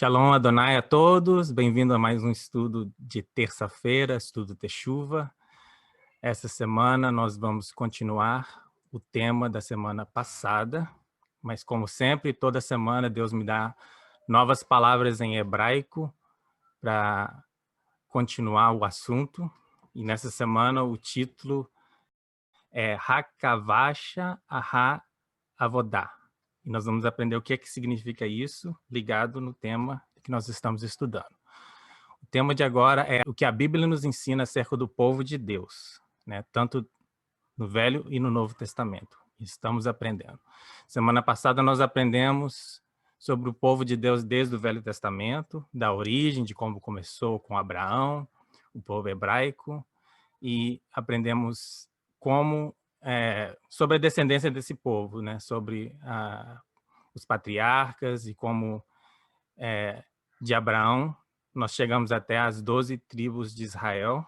Shalom Adonai a todos, bem-vindo a mais um estudo de terça-feira, estudo Techuva. Essa semana nós vamos continuar o tema da semana passada, mas como sempre, toda semana Deus me dá novas palavras em hebraico para continuar o assunto. E nessa semana o título é Hakavasha Aha Avodá. E nós vamos aprender o que significa isso, ligado no tema que nós estamos estudando. O tema de agora é o que a Bíblia nos ensina acerca do povo de Deus, né? Tanto no Velho e no Novo Testamento. Estamos aprendendo. Semana passada nós aprendemos sobre o povo de Deus desde o Velho Testamento, da origem, de como começou com Abraão, o povo hebraico, e aprendemos sobre a descendência desse povo, né? Sobre os patriarcas e como de Abraão nós chegamos até as 12 tribos de Israel,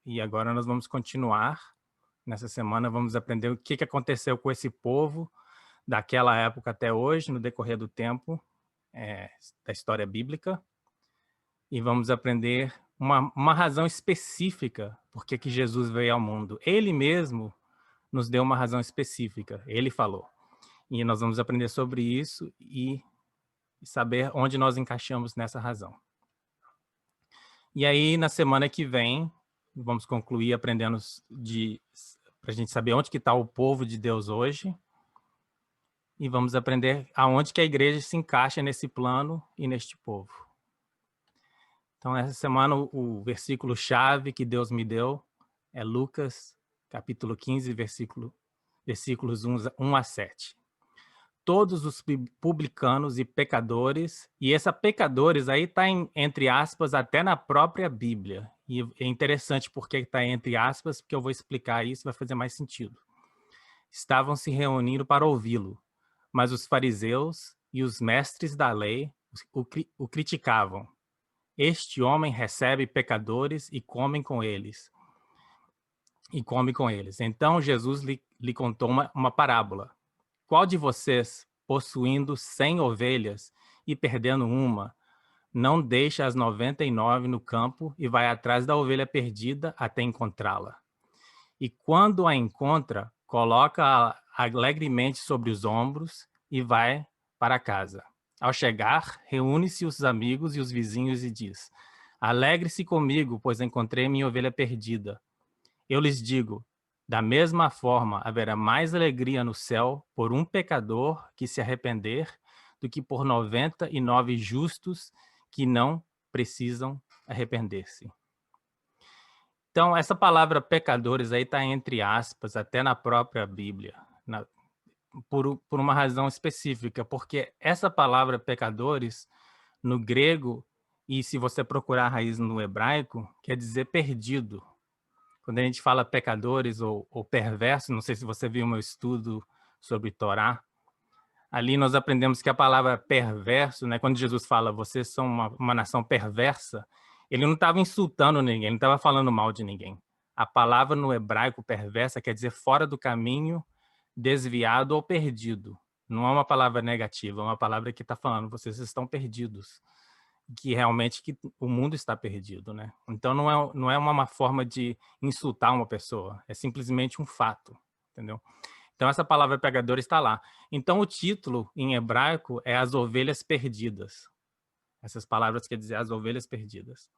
e agora nós vamos continuar. Nessa semana vamos aprender o que aconteceu com esse povo daquela época até hoje, no decorrer do tempo da história bíblica, e vamos aprender uma razão específica por que Jesus veio ao mundo. Ele mesmo nos deu uma razão específica, ele falou. E nós vamos aprender sobre isso e saber onde nós encaixamos nessa razão. E aí, na semana que vem, vamos concluir aprendendo para a gente saber onde que está o povo de Deus hoje, e vamos aprender aonde que a igreja se encaixa nesse plano e neste povo. Então, essa semana, o versículo-chave que Deus me deu é Lucas, capítulo 15, versículos 1 a 7. Todos os publicanos e pecadores, e essa pecadores aí está entre aspas até na própria Bíblia, e é interessante porque está entre aspas, porque eu vou explicar isso, vai fazer mais sentido. Estavam se reunindo para ouvi-lo, mas os fariseus e os mestres da lei o criticavam. Este homem recebe pecadores e come com eles. Então Jesus lhe contou uma parábola. Qual de vocês, possuindo 100 ovelhas e perdendo uma, não deixa as 99 no campo e vai atrás da ovelha perdida até encontrá-la? E quando a encontra, coloca-a alegremente sobre os ombros e vai para casa. Ao chegar, reúne-se os amigos e os vizinhos e diz: Alegre-se comigo, pois encontrei minha ovelha perdida. Eu lhes digo, da mesma forma, haverá mais alegria no céu por um pecador que se arrepender do que por 99 justos que não precisam arrepender-se. Então, essa palavra pecadores aí está entre aspas, até na própria Bíblia, por uma razão específica, porque essa palavra pecadores, no grego, e se você procurar a raiz no hebraico, quer dizer perdido. Quando a gente fala pecadores ou perversos, não sei se você viu o meu estudo sobre Torá, ali nós aprendemos que a palavra perverso, né, quando Jesus fala, vocês são uma nação perversa, ele não estava insultando ninguém, ele não estava falando mal de ninguém. A palavra no hebraico perversa quer dizer fora do caminho, desviado ou perdido. Não é uma palavra negativa, é uma palavra que está falando, vocês estão perdidos. Que realmente o mundo está perdido, né? Então não é uma forma de insultar uma pessoa, é simplesmente um fato, entendeu? Então essa palavra pecador está lá. Então o título em hebraico é as ovelhas perdidas. Essas palavras quer dizer as ovelhas perdidas.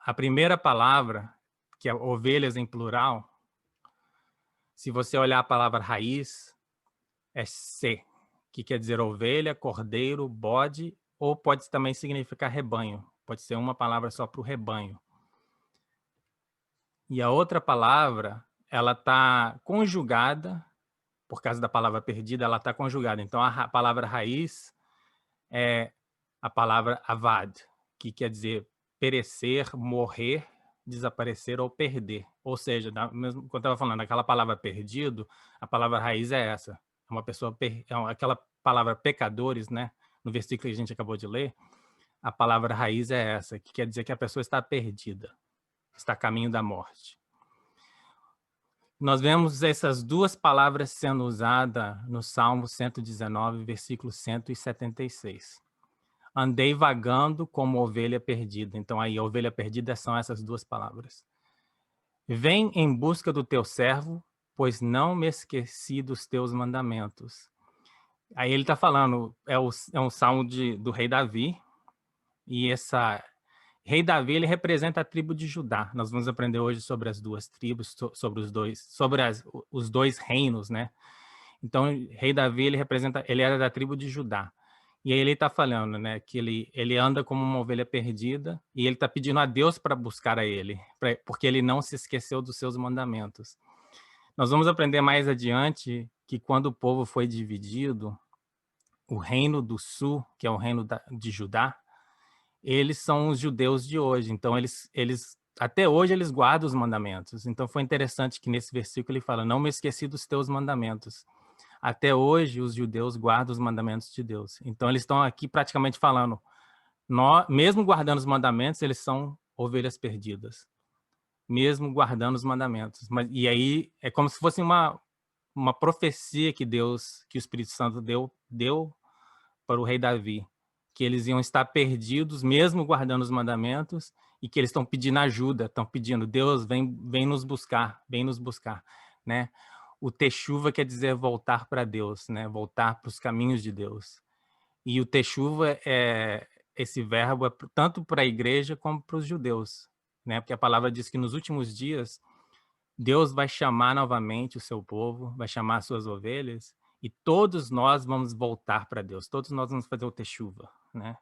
A primeira palavra, que é ovelhas em plural, se você olhar a palavra raiz, é se, que quer dizer ovelha, cordeiro, bode, ou pode também significar rebanho. Pode ser uma palavra só para o rebanho. E a outra palavra, ela está conjugada, por causa da palavra perdida, ela está conjugada. Então, a palavra raiz é a palavra avad, que quer dizer perecer, morrer, desaparecer ou perder. Ou seja, mesmo quando eu estava falando aquela palavra perdido, a palavra raiz é essa. É uma pessoa, aquela palavra pecadores, né? No versículo que a gente acabou de ler, a palavra raiz é essa, que quer dizer que a pessoa está perdida, está a caminho da morte. Nós vemos essas duas palavras sendo usadas no Salmo 119, versículo 176. andei vagando como ovelha perdida. Então aí, a ovelha perdida são essas duas palavras. Vem em busca do teu servo, pois não me esqueci dos teus mandamentos. Aí ele está falando, é um salmo do rei Davi, e rei Davi, ele representa a tribo de Judá. Nós vamos aprender hoje sobre as duas tribos, sobre os dois reinos, né? Então, rei Davi, ele era da tribo de Judá. E aí ele está falando, né, que ele anda como uma ovelha perdida e ele está pedindo a Deus para buscar a ele, porque ele não se esqueceu dos seus mandamentos. Nós vamos aprender mais adiante que quando o povo foi dividido, o reino do sul, que é o reino de Judá, eles são os judeus de hoje. Então, até hoje, eles guardam os mandamentos. Então, foi interessante que nesse versículo ele fala, não me esqueci dos teus mandamentos. Até hoje, os judeus guardam os mandamentos de Deus. Então, eles estão aqui praticamente falando, mesmo guardando os mandamentos, eles são ovelhas perdidas. Mesmo guardando os mandamentos. E aí, é como se fosse uma profecia que o Espírito Santo deu para o rei Davi, que eles iam estar perdidos, mesmo guardando os mandamentos, e que eles estão pedindo ajuda, estão pedindo, Deus, vem nos buscar, né? O teshuva quer dizer voltar para Deus, né? Voltar para os caminhos de Deus. E o teshuva, esse verbo é tanto para a igreja como para os judeus, né? Porque a palavra diz que nos últimos dias, Deus vai chamar novamente o seu povo, vai chamar as suas ovelhas, e todos nós vamos voltar para Deus, todos nós vamos fazer o teshuva, né?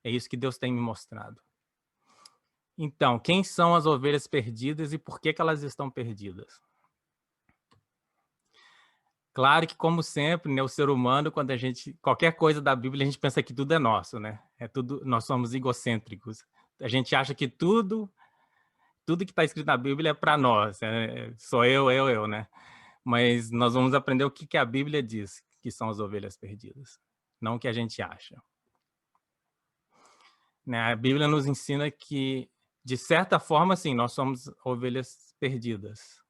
É isso que Deus tem me mostrado. Então, quem são as ovelhas perdidas e por que elas estão perdidas? Claro que, como sempre, né, o ser humano, quando qualquer coisa da Bíblia, a gente pensa que tudo é nosso, né? Nós somos egocêntricos. A gente acha que tudo que está escrito na Bíblia é para nós, sou eu, né? Mas nós vamos aprender o que a Bíblia diz que são as ovelhas perdidas, não o que a gente acha. Né? A Bíblia nos ensina que, de certa forma, sim, nós somos ovelhas perdidas,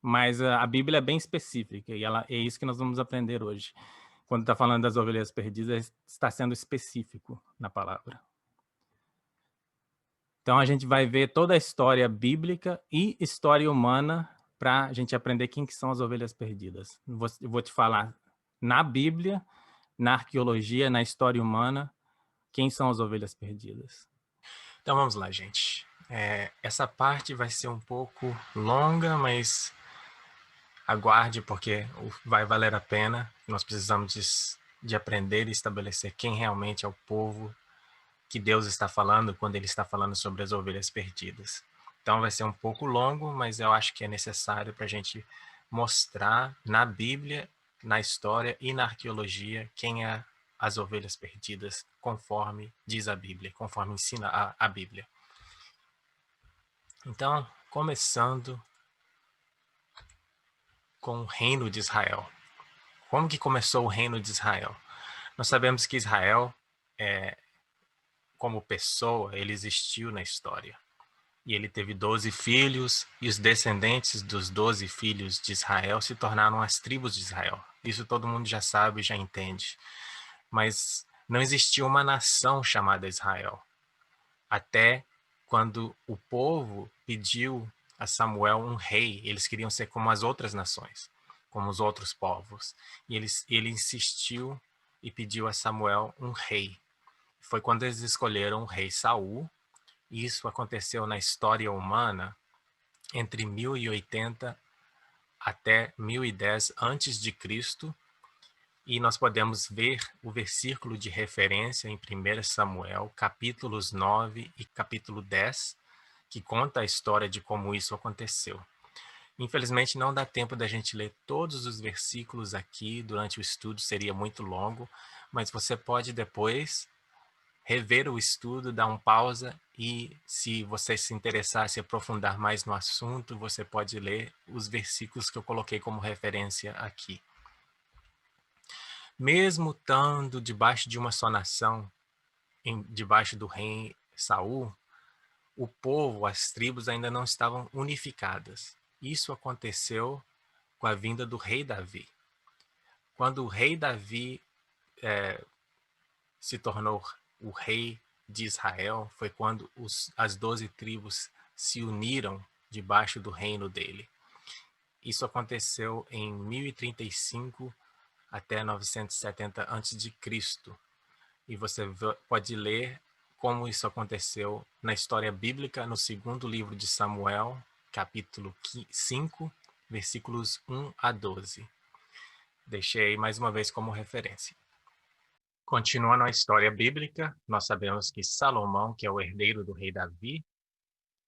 mas a Bíblia é bem específica e é isso que nós vamos aprender hoje. Quando está falando das ovelhas perdidas, está sendo específico na palavra. Então, a gente vai ver toda a história bíblica e história humana para a gente aprender quem que são as ovelhas perdidas. Eu vou te falar na Bíblia, na arqueologia, na história humana, quem são as ovelhas perdidas. Então vamos lá, gente. Essa parte vai ser um pouco longa, mas aguarde, porque vai valer a pena. Nós precisamos de aprender e estabelecer quem realmente é o povo que Deus está falando quando ele está falando sobre as ovelhas perdidas. Então vai ser um pouco longo, mas eu acho que é necessário para a gente mostrar na Bíblia, na história e na arqueologia quem é as ovelhas perdidas, conforme diz a Bíblia, conforme ensina a Bíblia. Então, começando com o reino de Israel. Como que começou o reino de Israel? Nós sabemos que Israel, como pessoa, ele existiu na história. E ele teve 12 filhos, e os descendentes dos 12 filhos de Israel se tornaram as tribos de Israel. Isso todo mundo já sabe, já entende. Mas não existia uma nação chamada Israel. Até quando o povo pediu a Samuel um rei, eles queriam ser como as outras nações, como os outros povos. E ele insistiu e pediu a Samuel um rei. Foi quando eles escolheram o rei Saul. Isso aconteceu na história humana entre 1080 até 1010 antes de Cristo. E nós podemos ver o versículo de referência em 1 Samuel, capítulos 9 e capítulo 10, que conta a história de como isso aconteceu. Infelizmente, não dá tempo da gente ler todos os versículos aqui durante o estudo, seria muito longo, mas você pode depois rever o estudo, dar pausa e, se você se interessar, se aprofundar mais no assunto, você pode ler os versículos que eu coloquei como referência aqui. Mesmo estando debaixo de uma só nação, debaixo do rei Saul, o povo, as tribos ainda não estavam unificadas. Isso aconteceu com a vinda do rei Davi. Quando o rei Davi se tornou o rei de Israel foi quando as 12 tribos se uniram debaixo do reino dele. Isso aconteceu em 1035 até 970 a.C. E você pode ler como isso aconteceu na história bíblica no segundo livro de Samuel, capítulo 5, versículos 1 a 12. Deixei mais uma vez como referência. Continuando a história bíblica, nós sabemos que Salomão, que é o herdeiro do rei Davi,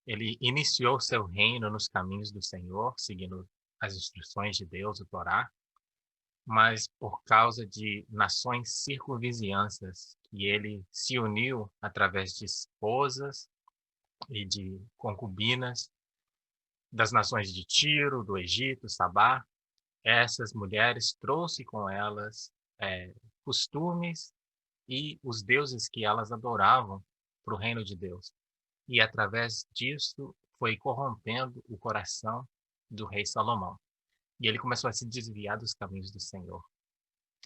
ele iniciou seu reino nos caminhos do Senhor, seguindo as instruções de Deus, o Torá, mas por causa de nações circunvizinhanças, que ele se uniu através de esposas e de concubinas das nações de Tiro, do Egito, Sabá. Essas mulheres trouxe com elas costumes e os deuses que elas adoravam para o reino de Deus. E através disso foi corrompendo o coração do rei Salomão. E ele começou a se desviar dos caminhos do Senhor.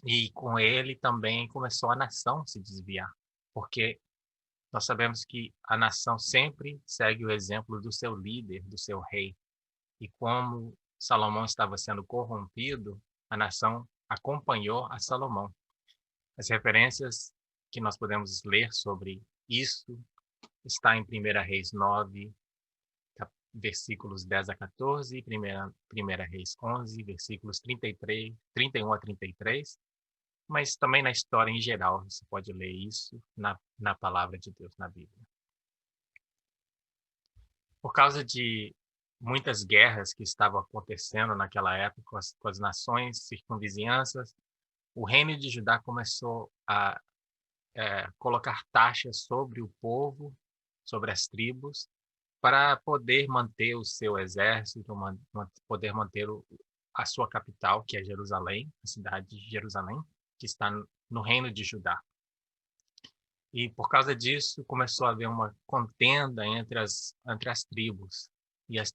E com ele também começou a nação a se desviar, porque nós sabemos que a nação sempre segue o exemplo do seu líder, do seu rei. E como Salomão estava sendo corrompido, a nação acompanhou a Salomão. As referências que nós podemos ler sobre isso está em 1 Reis 9, versículos 10 a 14, 1 Reis 11, versículos 31 a 33, mas também na história em geral, você pode ler isso na palavra de Deus, na Bíblia. Por causa de muitas guerras que estavam acontecendo naquela época com as nações circunvizinhanças, o reino de Judá começou a colocar taxas sobre o povo, sobre as tribos, para poder manter o seu exército, poder manter a sua capital, que é Jerusalém, a cidade de Jerusalém, que está no reino de Judá. E por causa disso, começou a haver uma contenda entre as tribos. E as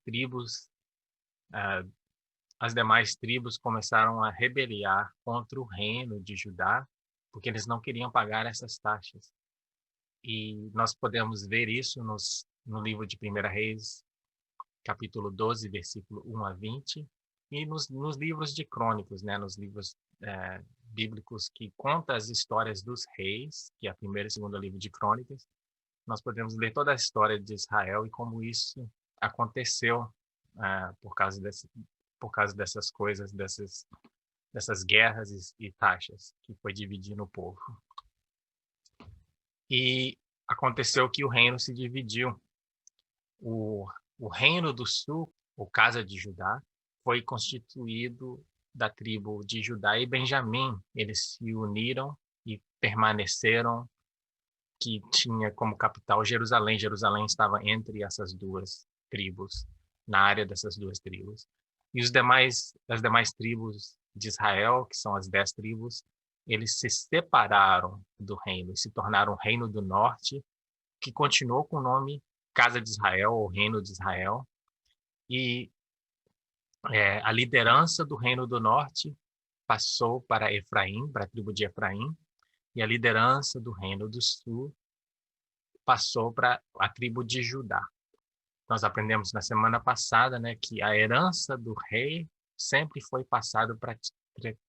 demais tribos começaram a rebeliar contra o reino de Judá, porque eles não queriam pagar essas taxas. E nós podemos ver isso no livro de 1 Reis, capítulo 12, versículo 1 a 20, e nos livros de crônicas, né, nos livros bíblicos que contam as histórias dos reis, que é a primeira e segunda livro de crônicas, nós podemos ler toda a história de Israel e como isso aconteceu por causa dessas coisas, dessas guerras e taxas que foi dividindo o povo. E aconteceu que o reino se dividiu. O reino do sul, o Casa de Judá, foi constituído da tribo de Judá e Benjamim. Eles se uniram e permaneceram, que tinha como capital Jerusalém. Jerusalém estava entre essas duas tribos, na área dessas duas tribos. E as demais tribos de Israel, que são as 10 tribos, eles se separaram do reino e se tornaram o Reino do Norte, que continuou com o nome Casa de Israel, ou Reino de Israel. E a liderança do Reino do Norte passou para Efraim, para a tribo de Efraim, e a liderança do Reino do Sul passou para a tribo de Judá. Nós aprendemos na semana passada, né, que a herança do rei sempre foi passada para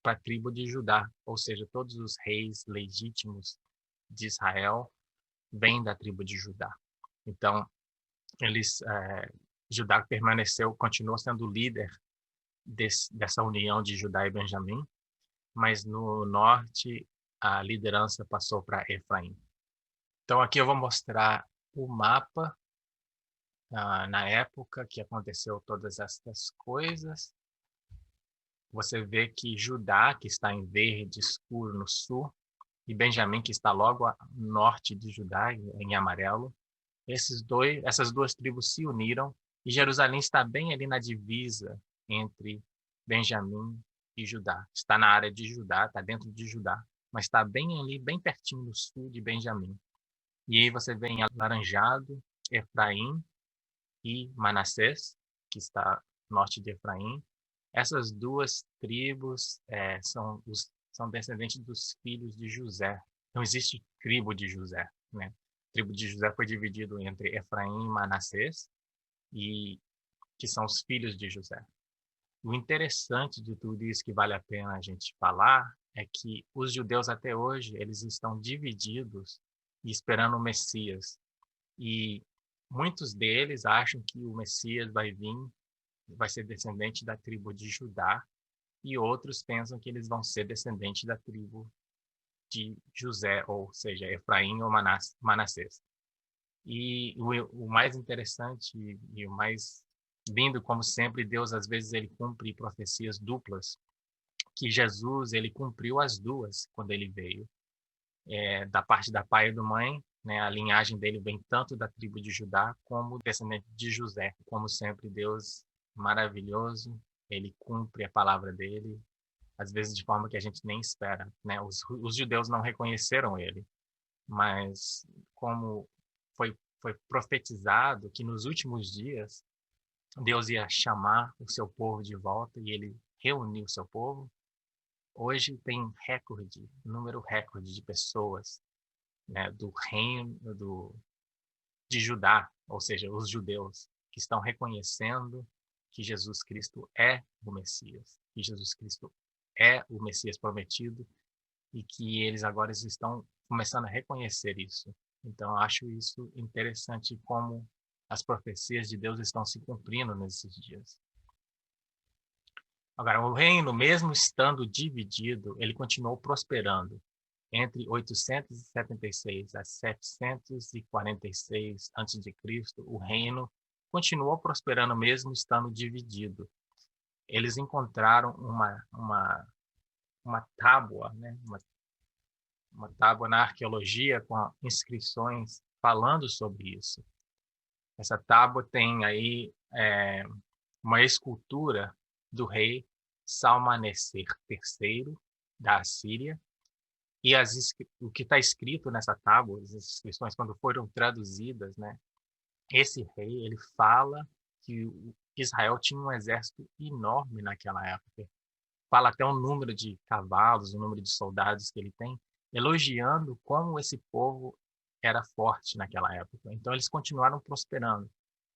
a tribo de Judá, ou seja, todos os reis legítimos de Israel vêm da tribo de Judá. Então, Judá continuou sendo líder dessa união de Judá e Benjamim, mas no norte a liderança passou para Efraim. Então aqui eu vou mostrar o mapa na época que aconteceu todas essas coisas. Você vê que Judá, que está em verde escuro no sul, e Benjamim, que está logo a norte de Judá, em amarelo, essas duas tribos se uniram e Jerusalém está bem ali na divisa entre Benjamim e Judá. Está na área de Judá, está dentro de Judá, mas está bem ali, bem pertinho do sul de Benjamim. E aí você vê em alaranjado Efraim e Manassés, que está no norte de Efraim. Essas duas tribos são descendentes dos filhos de José. Não existe tribo de José, né? A tribo de José foi dividido entre Efraim e Manassés, e que são os filhos de José. O interessante de tudo isso que vale a pena a gente falar é que os judeus até hoje, eles estão divididos e esperando o Messias. E muitos deles acham que o Messias vai vir, vai ser descendente da tribo de Judá, e outros pensam que eles vão ser descendentes da tribo de José, ou seja, Efraim ou Manassés. E o mais interessante e o mais lindo, como sempre, Deus às vezes ele cumpre profecias duplas, que Jesus ele cumpriu as duas quando ele veio. Da parte da pai e da mãe, né, a linhagem dele vem tanto da tribo de Judá como descendente de José. Como sempre, Deus maravilhoso, ele cumpre a palavra dele, às vezes de forma que a gente nem espera, né? Os judeus não reconheceram ele, mas como foi profetizado que nos últimos dias Deus ia chamar o seu povo de volta e ele reuniu o seu povo. Hoje tem número recorde de pessoas, né, do reino de Judá, ou seja, os judeus, que estão reconhecendo que Jesus Cristo é o Messias, que Jesus Cristo é o Messias prometido e que eles agora estão começando a reconhecer isso. Então, eu acho isso interessante como as profecias de Deus estão se cumprindo nesses dias. Agora, o reino, mesmo estando dividido, ele continuou prosperando. Entre 876 a 746 a.C., o reino continuou prosperando mesmo estando dividido. Eles encontraram uma tábua, né? uma tábua na arqueologia com inscrições falando sobre isso. Essa tábua tem aí uma escultura do rei Salmaneser III da Assíria, e o que está escrito nessa tábua, as inscrições, quando foram traduzidas, né, esse rei ele fala que Israel tinha um exército enorme naquela época. Fala até o número de cavalos, o número de soldados que ele tem, elogiando como esse povo era forte naquela época. Então, eles continuaram prosperando.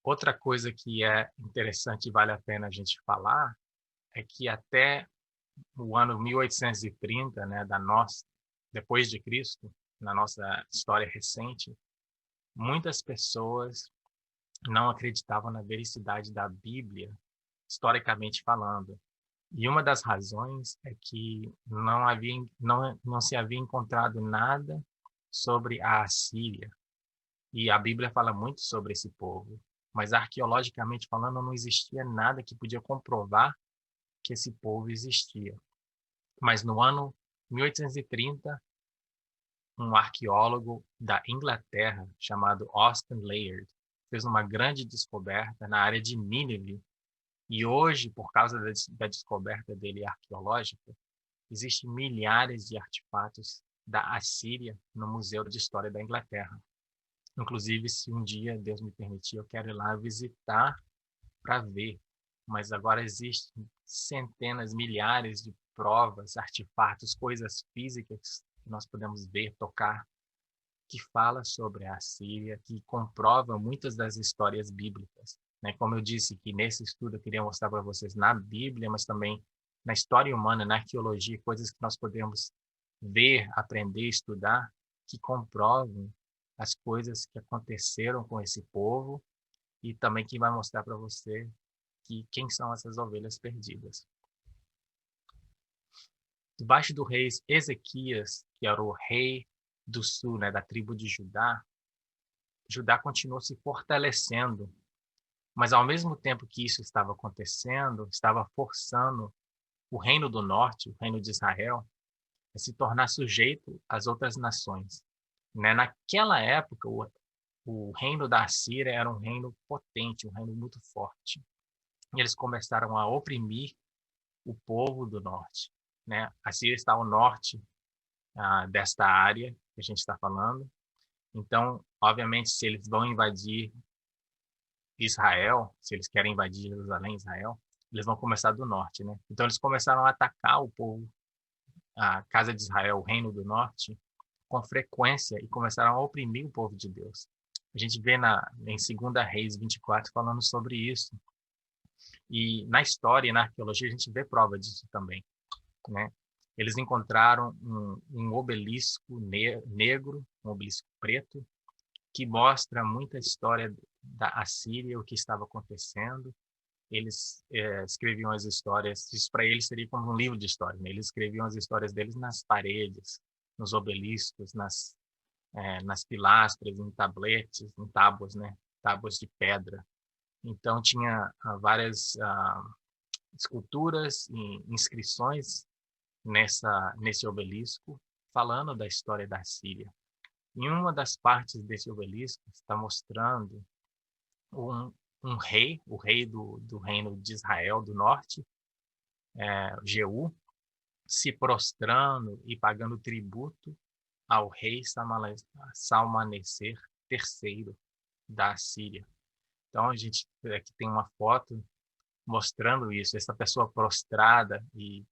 Outra coisa que é interessante e vale a pena a gente falar é que até o ano 1830, né, depois de Cristo, na nossa história recente, muitas pessoas não acreditavam na veracidade da Bíblia, historicamente falando. E uma das razões é que não se havia encontrado nada sobre a Assíria. E a Bíblia fala muito sobre esse povo, mas arqueologicamente falando não existia nada que podia comprovar que esse povo existia. Mas no ano 1830, um arqueólogo da Inglaterra chamado Austin Layard fez uma grande descoberta na área de Nínive. E hoje, por causa da descoberta dele arqueológica, existem milhares de artefatos da Assíria no Museu de História da Inglaterra. Inclusive, se um dia Deus me permitir, eu quero ir lá visitar para ver. Mas agora existem centenas, milhares de provas, artefatos, coisas físicas que nós podemos ver, tocar, que fala sobre a Assíria, que comprova muitas das histórias bíblicas. Né? Como eu disse, que nesse estudo eu queria mostrar para vocês na Bíblia, mas também na história humana, na arqueologia, coisas que nós podemos ver, aprender, estudar, que comprovam as coisas que aconteceram com esse povo e também que vai mostrar para você quem são essas ovelhas perdidas. Debaixo do rei Ezequias, que era o rei do sul, né, da tribo de Judá, Judá continuou se fortalecendo, mas ao mesmo tempo que isso estava acontecendo, estava forçando o reino do norte, o reino de Israel, a se tornar sujeito às outras nações. Né? Naquela época, o reino da Assíria era um reino potente, um reino muito forte. E eles começaram a oprimir o povo do norte. Né? A Síria está ao norte desta área que a gente está falando. Então, obviamente, se eles vão invadir Israel, se eles querem invadir Jerusalém, Israel, eles vão começar do norte, né? Então, eles começaram a atacar o povo, a casa de Israel, o reino do norte, com frequência e começaram a oprimir o povo de Deus. A gente vê em 2 Reis 24 falando sobre isso. E na história e na arqueologia a gente vê prova disso também, né? Eles encontraram um obelisco negro, um obelisco preto, que mostra muita história da Assíria, o que estava acontecendo. Eles escreviam as histórias, isso para eles seria como um livro de história, né? Eles escreviam as histórias deles nas paredes, nos obeliscos, nas pilastras, em tabletes, em tábuas, né? Tábuas de pedra. Então tinha várias esculturas e inscrições nesse obelisco, falando da história da Síria. Em uma das partes desse obelisco está mostrando um rei, o rei do reino de Israel do norte, Jeú, se prostrando e pagando tributo ao rei Salmaneser III da Síria. Então a gente aqui tem uma foto mostrando isso, essa pessoa prostrada e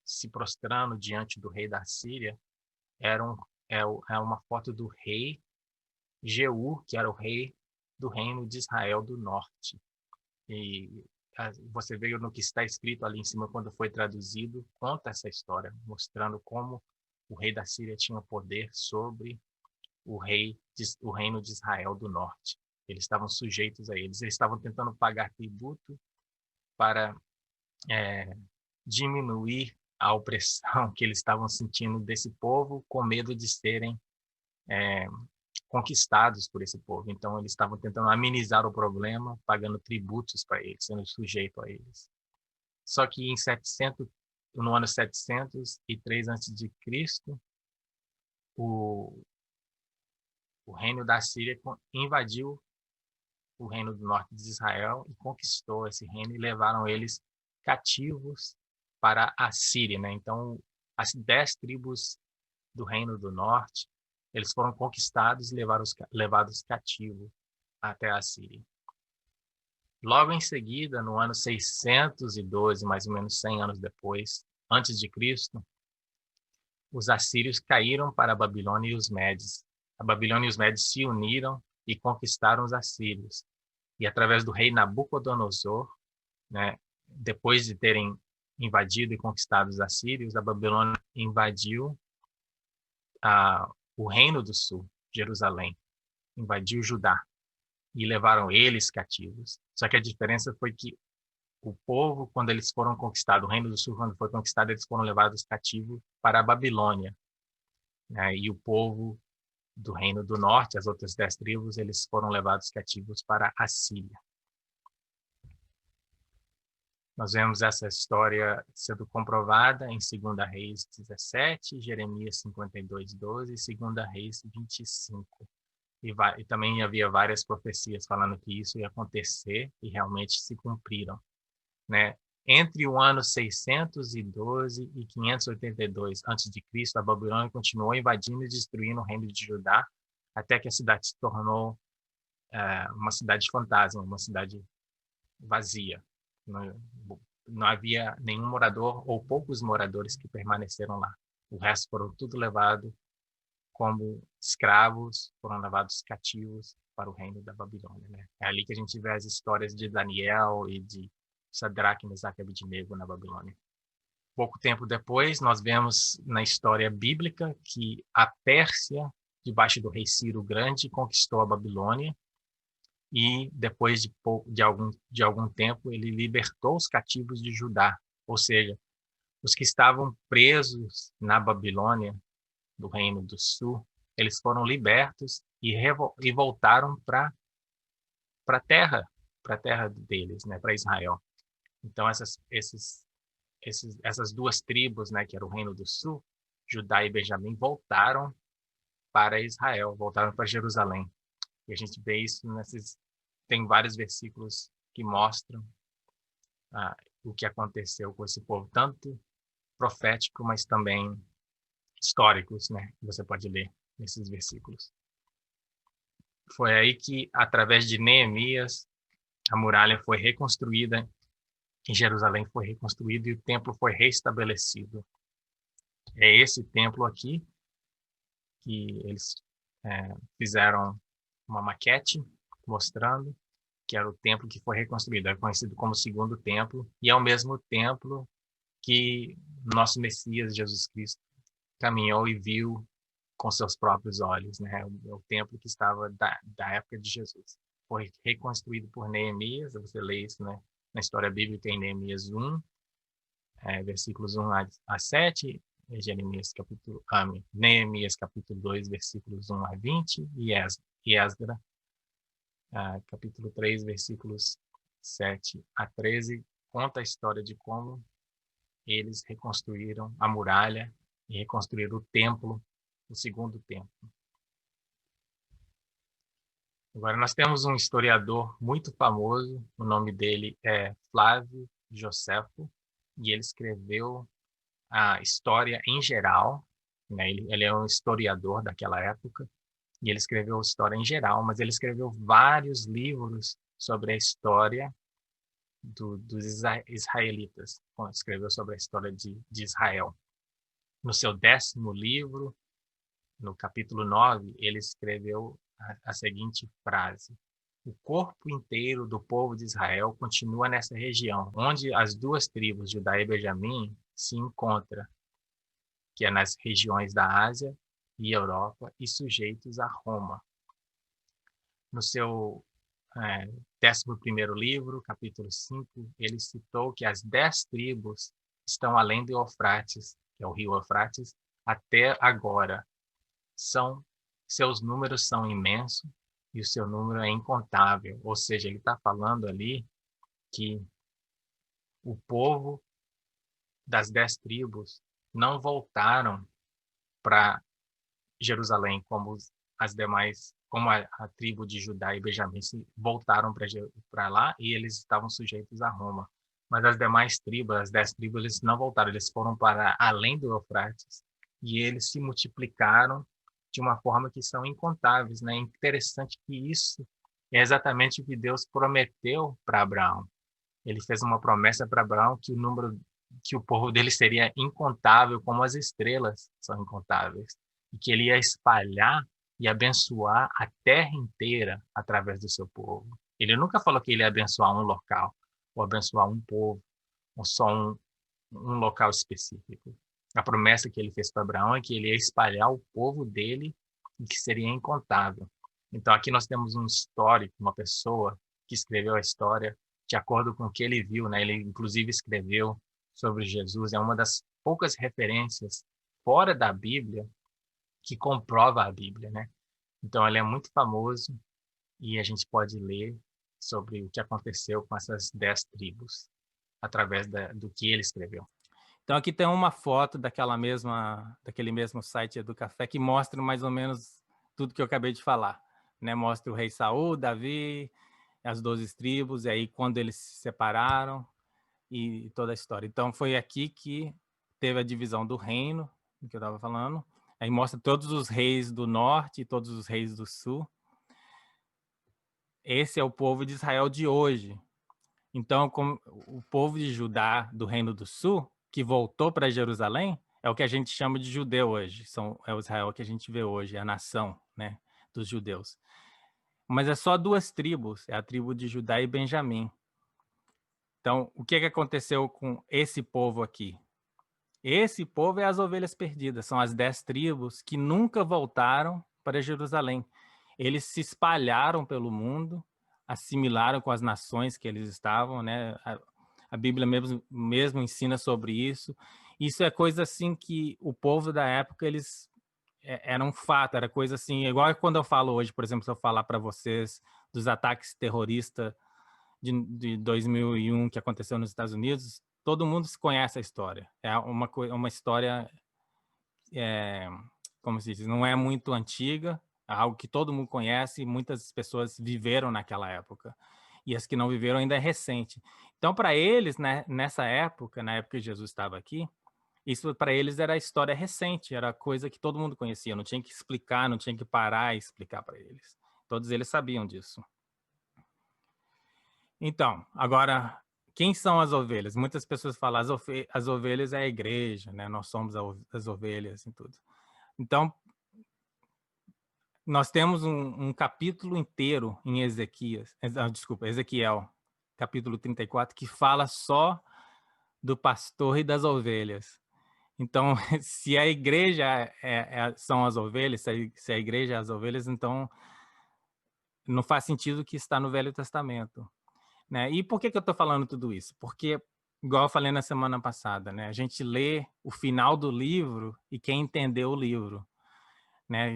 se prostrando diante do rei da Síria é uma foto do rei Jeú, que era o rei do reino de Israel do norte. E você vê no que está escrito ali em cima, quando foi traduzido, conta essa história, mostrando como o rei da Síria tinha poder sobre o reino de Israel do norte. Eles estavam sujeitos a eles. Eles estavam tentando pagar tributo para diminuir a opressão que eles estavam sentindo desse povo, com medo de serem conquistados por esse povo. Então, eles estavam tentando amenizar o problema, pagando tributos para eles, sendo sujeito a eles. Só que no ano 703 a.C., o reino da Síria invadiu o reino do norte de Israel e conquistou esse reino e levaram eles cativos para a Síria, né? Então, as 10 tribos do reino do norte, eles foram conquistados e levados cativos até a Síria. Logo em seguida, no ano 612, mais ou menos 100 anos depois, antes de Cristo, os assírios caíram para a Babilônia e os Medes. A Babilônia e os Medes se uniram e conquistaram os assírios. E através do rei Nabucodonosor, né, depois de terem invadido e conquistado os assírios, a Babilônia invadiu o reino do sul, Jerusalém, invadiu Judá e levaram eles cativos. Só que a diferença foi que o povo, quando eles foram conquistados, o reino do sul, quando foi conquistado, eles foram levados cativos para a Babilônia, né? E o povo do reino do norte, as outras 10 tribos, eles foram levados cativos para a Síria. Nós vemos essa história sendo comprovada em 2 Reis 17, Jeremias 52, 12 e 2 Reis 25. E também havia várias profecias falando que isso ia acontecer e realmente se cumpriram, né? Entre o ano 612 e 582 a.C., a Babilônia continuou invadindo e destruindo o reino de Judá, até que a cidade se tornou uma cidade fantasma, uma cidade vazia. Não havia nenhum morador ou poucos moradores que permaneceram lá. O resto foram tudo levados como escravos, foram levados cativos para o reino da Babilônia, né? É ali que a gente vê as histórias de Daniel e de Sadraque, Mesaque e Abednego na Babilônia. Pouco tempo depois, nós vemos na história bíblica que a Pérsia, debaixo do rei Ciro Grande, conquistou a Babilônia e depois de algum tempo ele libertou os cativos de Judá, ou seja, os que estavam presos na Babilônia, do Reino do Sul, eles foram libertos e voltaram para a terra deles, né, para Israel. Então essas duas tribos, né, que era o Reino do Sul, Judá e Benjamim, voltaram para Israel, voltaram para Jerusalém. E a gente vê isso tem vários versículos que mostram o que aconteceu com esse povo, tanto profético, mas também históricos, né, que você pode ler nesses versículos. Foi aí que, através de Neemias, a muralha foi reconstruída, em Jerusalém foi reconstruído e o templo foi restabelecido. É esse templo aqui que eles fizeram uma maquete mostrando que era o templo que foi reconstruído. É conhecido como o segundo templo, e é o mesmo templo que nosso Messias, Jesus Cristo, caminhou e viu com seus próprios olhos, né? O templo que estava da época de Jesus. Foi reconstruído por Neemias, você lê isso, né? Na história bíblica em Neemias 1, versículos 1 a 7, Neemias capítulo 2, versículos 1 a 20, e Esdras, capítulo 3, versículos 7 a 13, conta a história de como eles reconstruíram a muralha e reconstruíram o templo, o segundo templo. Agora, nós temos um historiador muito famoso, o nome dele é Flávio Josefo, e ele escreveu a história em geral, né? Ele é um historiador daquela época, e ele escreveu a história em geral, mas ele escreveu vários livros sobre a história dos israelitas, escreveu sobre a história de Israel. No seu 10º livro, no capítulo 9, ele escreveu a seguinte frase: o corpo inteiro do povo de Israel continua nessa região, onde as duas tribos, Judá e Benjamim, se encontram, que é nas regiões da Ásia e Europa, e sujeitos a Roma. No seu 11º livro, capítulo 5, ele citou que as 10 tribos estão além do Eufrates, que é o rio Eufrates, até agora. Seus números são imensos e o seu número é incontável. Ou seja, ele está falando ali que o povo das 10 tribos não voltaram para Jerusalém como as demais, como a tribo de Judá e Benjamim voltaram para lá e eles estavam sujeitos a Roma. Mas as demais tribos, as 10 tribos, eles não voltaram, eles foram para além do Eufrates e eles se multiplicaram de uma forma que são incontáveis, né? Interessante que isso é exatamente o que Deus prometeu para Abraão. Ele fez uma promessa para Abraão que o povo dele seria incontável, como as estrelas são incontáveis, e que ele ia espalhar e abençoar a terra inteira através do seu povo. Ele nunca falou que ele ia abençoar um local, ou abençoar um povo, ou só um local específico. A promessa que ele fez para Abraão é que ele ia espalhar o povo dele e que seria incontável. Então aqui nós temos um histórico, uma pessoa que escreveu a história de acordo com o que ele viu, né? Ele inclusive escreveu sobre Jesus, é uma das poucas referências fora da Bíblia que comprova a Bíblia, né? Então ele é muito famoso e a gente pode ler sobre o que aconteceu com essas 10 tribos através do que ele escreveu. Então aqui tem uma foto daquele mesmo site do Café que mostra mais ou menos tudo que eu acabei de falar, né? Mostra o rei Saul, Davi, as 12 tribos, e aí quando eles se separaram e toda a história. Então foi aqui que teve a divisão do reino, que eu estava falando. Aí mostra todos os reis do norte e todos os reis do sul. Esse é o povo de Israel de hoje. Então, como o povo de Judá, do Reino do Sul, que voltou para Jerusalém, é o que a gente chama de judeu hoje. É o Israel que a gente vê hoje, é a nação, né, dos judeus. Mas é só 2 tribos, é a tribo de Judá e Benjamim. Então, o que aconteceu com esse povo aqui? Esse povo é as ovelhas perdidas, são as 10 tribos que nunca voltaram para Jerusalém. Eles se espalharam pelo mundo, assimilaram com as nações que eles estavam, né? A Bíblia mesmo ensina sobre isso. Isso é coisa assim que o povo da época, eles era um fato, era coisa assim, igual quando eu falo hoje, por exemplo, se eu falar para vocês dos ataques terroristas de 2001 que aconteceu nos Estados Unidos, todo mundo conhece a história. É uma história, como se diz, não é muito antiga, é algo que todo mundo conhece e muitas pessoas viveram naquela época. E as que não viveram ainda é recente. Então, para eles, né, nessa época, na época que Jesus estava aqui, isso para eles era história recente, era coisa que todo mundo conhecia, não tinha que explicar, não tinha que parar e explicar para eles. Todos eles sabiam disso. Então, agora, quem são as ovelhas? Muitas pessoas falam as ovelhas é a igreja, né? Nós somos as ovelhas e tudo. Então, nós temos um capítulo inteiro em Ezequiel, capítulo 34, que fala só do pastor e das ovelhas. Então, se a igreja são as ovelhas, se a igreja é as ovelhas, então não faz sentido que está no Velho Testamento, né? E por que eu estou falando tudo isso? Porque, igual eu falei na semana passada, né? A gente lê o final do livro e quem entendeu o livro, né?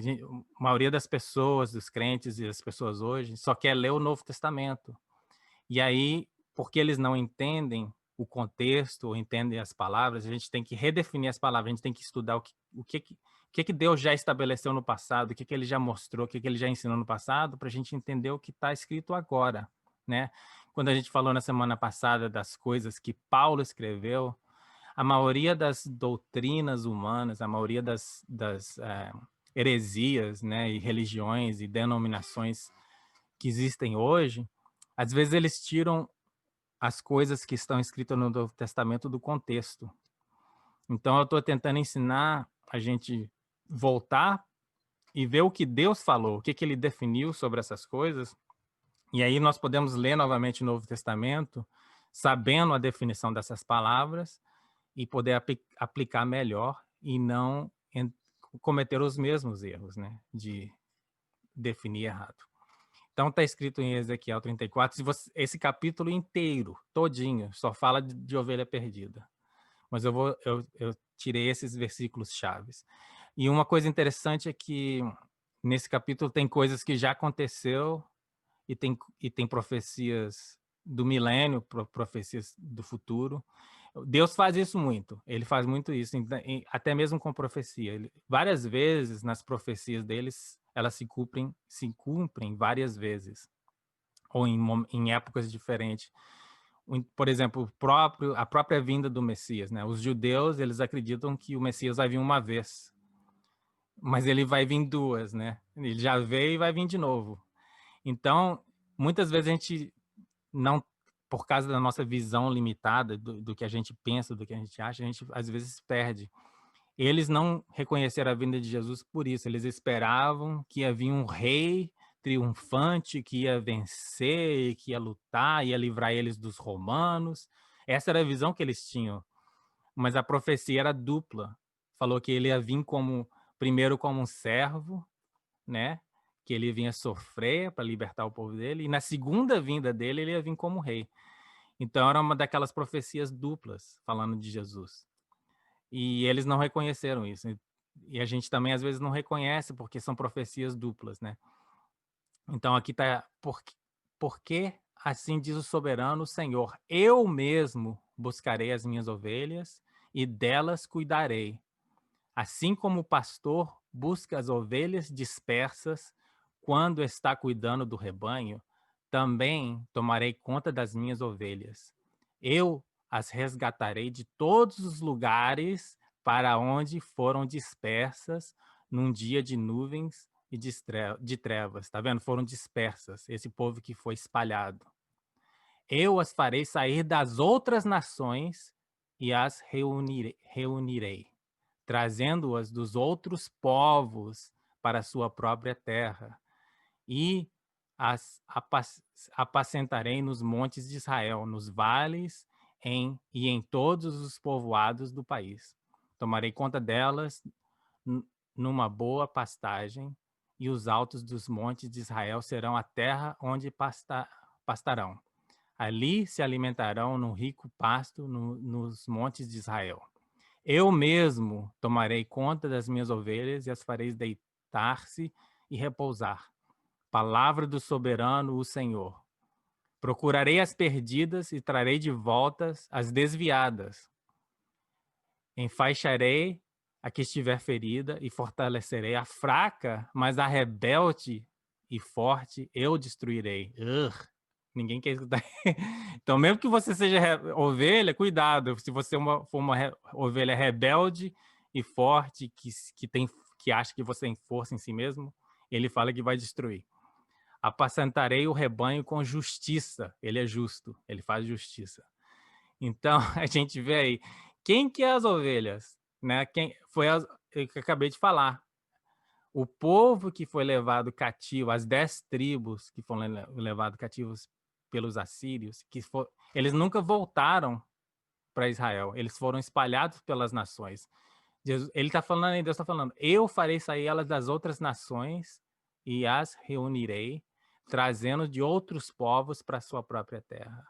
A maioria das pessoas, dos crentes e das pessoas hoje, só quer ler o Novo Testamento. E aí, porque eles não entendem o contexto, ou entendem as palavras, a gente tem que redefinir as palavras, a gente tem que estudar o que Deus já estabeleceu no passado, o que ele já mostrou, o que ele já ensinou no passado, para a gente entender o que está escrito agora, né? Quando a gente falou na semana passada das coisas que Paulo escreveu, a maioria das doutrinas humanas, a maioria das heresias, né, e religiões e denominações que existem hoje, às vezes eles tiram as coisas que estão escritas no Novo Testamento do contexto. Então eu estou tentando ensinar a gente voltar e ver o que Deus falou, o que ele definiu sobre essas coisas, e aí nós podemos ler novamente o Novo Testamento, sabendo a definição dessas palavras, e poder aplicar melhor e não cometer os mesmos erros, né, de definir errado. Então está escrito em Ezequiel 34, esse capítulo inteiro, todinho, só fala de ovelha perdida. Mas eu tirei esses versículos chaves. E uma coisa interessante é que nesse capítulo tem coisas que já aconteceu e tem profecias do milênio, profecias do futuro. Deus faz isso muito, ele faz muito isso, até mesmo com profecia. Várias vezes nas profecias deles, elas se cumprem várias vezes, ou em épocas diferentes. Por exemplo, a própria vinda do Messias, né? Os judeus, eles acreditam que o Messias vai vir uma vez, mas ele vai vir duas, né? Ele já veio e vai vir de novo. Então, muitas vezes a gente não, por causa da nossa visão limitada do que a gente pensa, do que a gente acha, a gente às vezes perde. Eles não reconheceram a vinda de Jesus por isso. Eles esperavam que ia vir um rei triunfante, que ia vencer, que ia lutar, ia livrar eles dos romanos. Essa era a visão que eles tinham. Mas a profecia era dupla. Falou que ele ia vir primeiro como um servo, né? Que ele vinha sofrer para libertar o povo dele, e na segunda vinda dele ele ia vir como rei. Então era uma daquelas profecias duplas falando de Jesus. E eles não reconheceram isso. E a gente também às vezes não reconhece porque são profecias duplas, né? Então aqui está porque assim diz o soberano Senhor, eu mesmo buscarei as minhas ovelhas e delas cuidarei. Assim como o pastor busca as ovelhas dispersas quando está cuidando do rebanho, também tomarei conta das minhas ovelhas. Eu as resgatarei de todos os lugares para onde foram dispersas num dia de nuvens e de trevas. Tá vendo? Foram dispersas, esse povo que foi espalhado. Eu as farei sair das outras nações e as reunirei, trazendo-as dos outros povos para a sua própria terra, e as apacentarei nos montes de Israel, nos vales e em todos os povoados do país. Tomarei conta delas numa boa pastagem, e os altos dos montes de Israel serão a terra onde pastarão. Ali se alimentarão no rico pasto nos montes de Israel. Eu mesmo tomarei conta das minhas ovelhas e as farei deitar-se e repousar. Palavra do soberano, o Senhor. Procurarei as perdidas e trarei de volta as desviadas. Enfaixarei a que estiver ferida e fortalecerei a fraca, mas a rebelde e forte eu destruirei. Ninguém quer escutar. Então, mesmo que você seja ovelha, cuidado. Se você for uma ovelha rebelde e forte, que acha que você tem força em si mesmo, ele fala que vai destruir. Apacentarei o rebanho com justiça. Ele é justo, ele faz justiça. Então, a gente vê aí, quem que é as ovelhas? Né? Quem foi que eu acabei de falar. O povo que foi levado cativo, as 10 tribos que foram levados cativos pelos assírios, eles nunca voltaram para Israel, eles foram espalhados pelas nações. Ele está falando, Deus está falando, eu farei sair elas das outras nações e as reunirei, trazendo de outros povos para sua própria terra.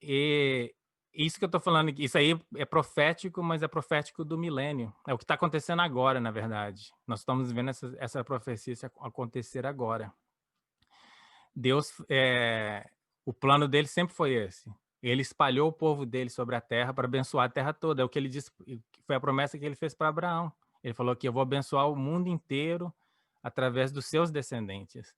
E isso que eu estou falando, isso aí é profético, mas é profético do milênio. É o que está acontecendo agora, na verdade. Nós estamos vendo essa profecia acontecer agora. Deus, o plano dele sempre foi esse. Ele espalhou o povo dele sobre a terra para abençoar a terra toda. É o que ele disse, foi a promessa que ele fez para Abraão. Ele falou que eu vou abençoar o mundo inteiro através dos seus descendentes.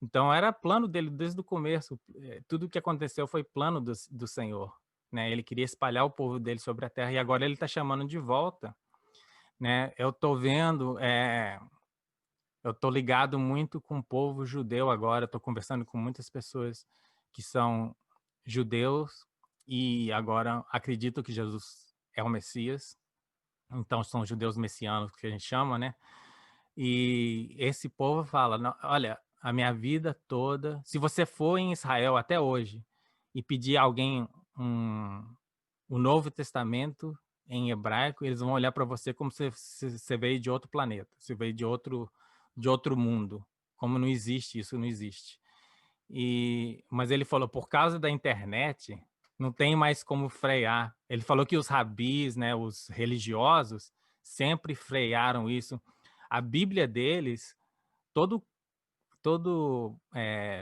Então era plano dele desde o começo. Tudo o que aconteceu foi plano do Senhor, né? Ele queria espalhar o povo dele sobre a terra e agora ele está chamando de volta, né? Eu estou vendo, eu estou ligado muito com o povo judeu agora. Estou conversando com muitas pessoas que são judeus e agora acreditam que Jesus é o Messias. Então são judeus messianos que a gente chama, né? E esse povo fala, olha, a minha vida toda, se você for em Israel até hoje e pedir a alguém o Novo Testamento em hebraico, eles vão olhar para você como se você veio de outro planeta, você veio de outro mundo, como não existe, isso não existe. Mas ele falou, por causa da internet, não tem mais como frear. Ele falou que os rabis, né, os religiosos, sempre frearam isso. A Bíblia deles, todo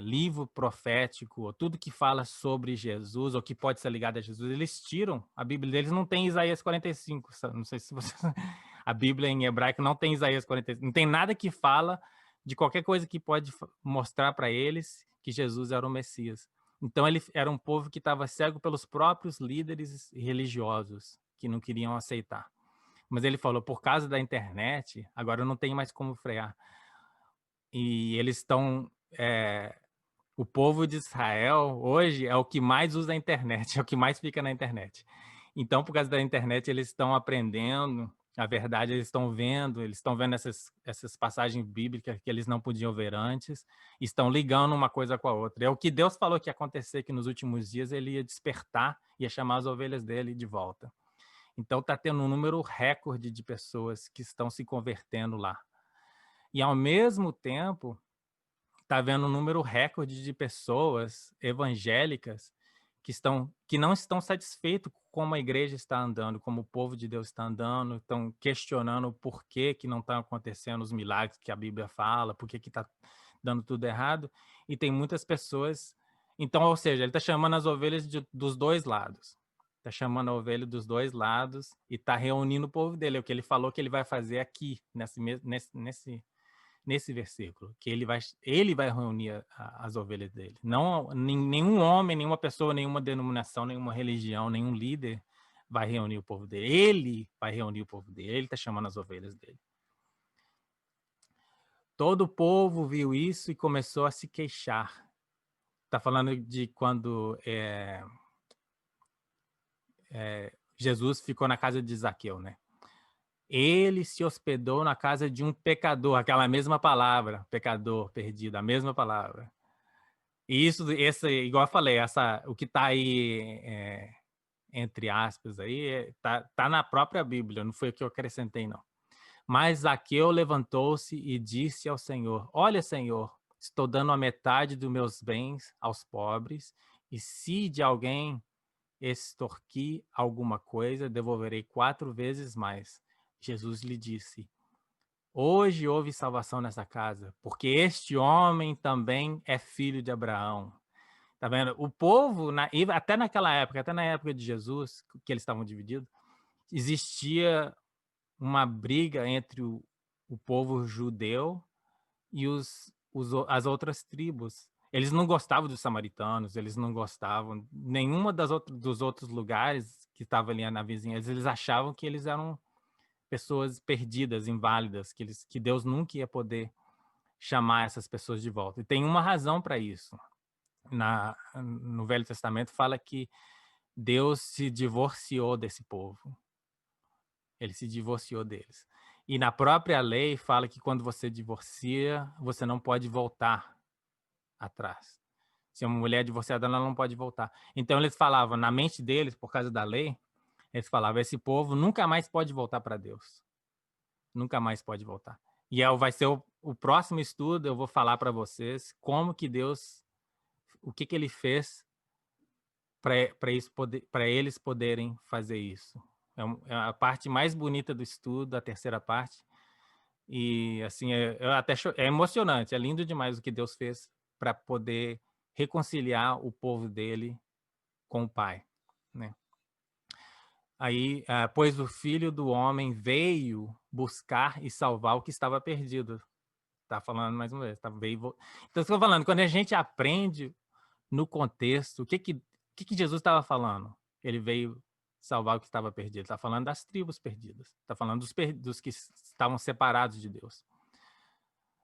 livro profético, tudo que fala sobre Jesus, ou que pode ser ligado a Jesus, eles tiram. A Bíblia deles não tem Isaías 45, não sei se você... A Bíblia em hebraico não tem Isaías 45, não tem nada que fala de qualquer coisa que pode mostrar para eles que Jesus era o Messias. Então ele era um povo que estava cego pelos próprios líderes religiosos, que não queriam aceitar. Mas ele falou, por causa da internet, agora não tem mais como frear. E eles estão... o povo de Israel, hoje, é o que mais usa a internet, é o que mais fica na internet. Então, por causa da internet, eles estão aprendendo a verdade, eles estão vendo essas passagens bíblicas que eles não podiam ver antes, estão ligando uma coisa com a outra. É o que Deus falou que ia acontecer, que nos últimos dias ele ia despertar, ia chamar as ovelhas dele de volta. Então, está tendo um número recorde de pessoas que estão se convertendo lá. E, ao mesmo tempo, está vendo um número recorde de pessoas evangélicas que não estão satisfeitos com como a igreja está andando, como o povo de Deus está andando, estão questionando por que não estão acontecendo os milagres que a Bíblia fala, por que está dando tudo errado. E tem muitas pessoas... Então, ou seja, ele está chamando as ovelhas dos dois lados. Está chamando a ovelha dos dois lados e está reunindo o povo dele. É o que ele falou que ele vai fazer aqui, nesse versículo, que ele vai reunir as ovelhas dele. Não, nenhum homem, nenhuma pessoa, nenhuma denominação, nenhuma religião, nenhum líder vai reunir o povo dele. Ele vai reunir o povo dele. Ele está chamando as ovelhas dele. Todo o povo viu isso e começou a se queixar. Está falando de quando Jesus ficou na casa de Zaqueu, né? Ele se hospedou na casa de um pecador, aquela mesma palavra, pecador perdido, a mesma palavra. E igual eu falei, o que está aí, entre aspas, aí, tá na própria Bíblia, não foi o que eu acrescentei, não. Mas Zaqueu levantou-se e disse ao Senhor, olha, Senhor, estou dando a metade dos meus bens aos pobres, e se de alguém extorquir alguma coisa, devolverei 4 vezes mais. Jesus lhe disse, hoje houve salvação nessa casa, porque este homem também é filho de Abraão. Tá vendo? O povo, até naquela época, até na época de Jesus, que eles estavam divididos, existia uma briga entre o povo judeu e as outras tribos. Eles não gostavam dos samaritanos, eles não gostavam nenhuma dos outros lugares que estavam ali na vizinhança. Eles achavam que eles eram pessoas perdidas, inválidas, que Deus nunca ia poder chamar essas pessoas de volta. E tem uma razão para isso. No Velho Testamento fala que Deus se divorciou desse povo. Ele se divorciou deles. E na própria lei fala que quando você divorcia, você não pode voltar atrás. Se uma mulher é divorciada, ela não pode voltar. Então eles falavam, na mente deles, por causa da lei, eles falavam, esse povo nunca mais pode voltar para Deus. Nunca mais pode voltar. E vai ser o próximo estudo, eu vou falar para vocês como que Deus, o que ele fez para eles poderem fazer isso. É a parte mais bonita do estudo, a terceira parte. E assim, é emocionante, é lindo demais o que Deus fez para poder reconciliar o povo dele com o Pai, né? Aí, pois o Filho do Homem veio buscar e salvar o que estava perdido. Tá falando mais uma vez, então estou falando, quando a gente aprende no contexto, o que Jesus estava falando? Ele veio salvar o que estava perdido. Está falando das tribos perdidas. Está falando dos que estavam separados de Deus.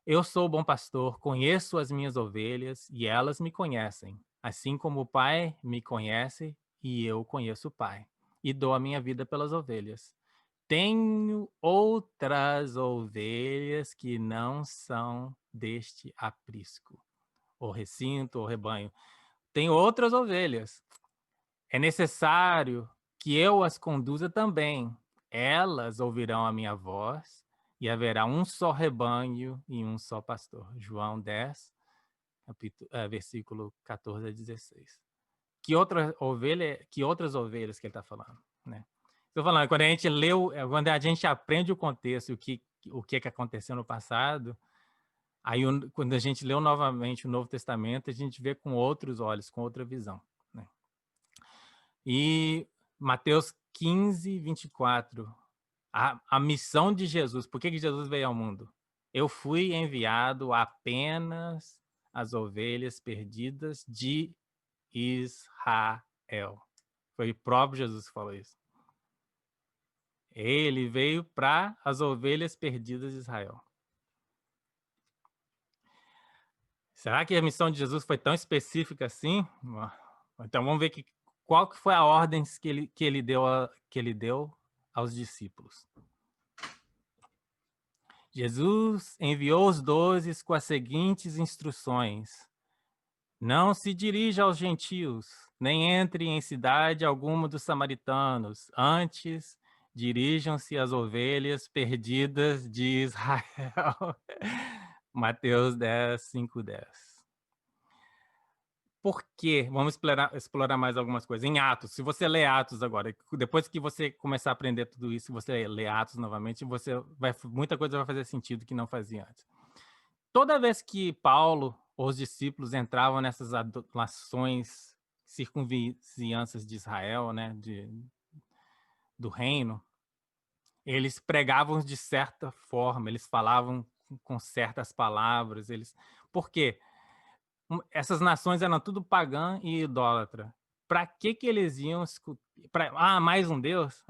Eu sou o bom pastor, conheço as minhas ovelhas e elas me conhecem, assim como o Pai me conhece e eu conheço o Pai, e dou a minha vida pelas ovelhas. Tenho outras ovelhas que não são deste aprisco, ou recinto, ou rebanho. Tenho outras ovelhas. É necessário que eu as conduza também. Elas ouvirão a minha voz e haverá um só rebanho e um só pastor. João 10, versículo 14 a 16. Que outras ovelhas que ele está falando, né? Estou falando, quando a gente quando a gente aprende o contexto, o que aconteceu no passado, aí quando a gente leu novamente o Novo Testamento, a gente vê com outros olhos, com outra visão, né? E Mateus 15, 24. A missão de Jesus. Por que Jesus veio ao mundo? Eu fui enviado apenas às ovelhas perdidas de Israel. Foi o próprio Jesus que falou isso. Ele veio para as ovelhas perdidas de Israel. Será que a missão de Jesus foi tão específica assim? Então vamos ver qual que foi a ordem que ele deu aos discípulos. Jesus enviou os 12 com as seguintes instruções: não se dirija aos gentios, nem entre em cidade alguma dos samaritanos. Antes, dirijam-se às ovelhas perdidas de Israel. Mateus 10, 5, 10. Por quê? Vamos explorar mais algumas coisas. Em Atos, se você lê Atos agora, depois que você começar a aprender tudo isso, você lê Atos novamente, muita coisa vai fazer sentido que não fazia antes. Toda vez que Paulo ou os discípulos entravam nessas nações, circunvizinhanças de Israel, né, do reino, eles pregavam de certa forma, eles falavam com certas palavras. Por quê? Essas nações eram tudo pagã e idólatra. Para que eles iam mais um Deus?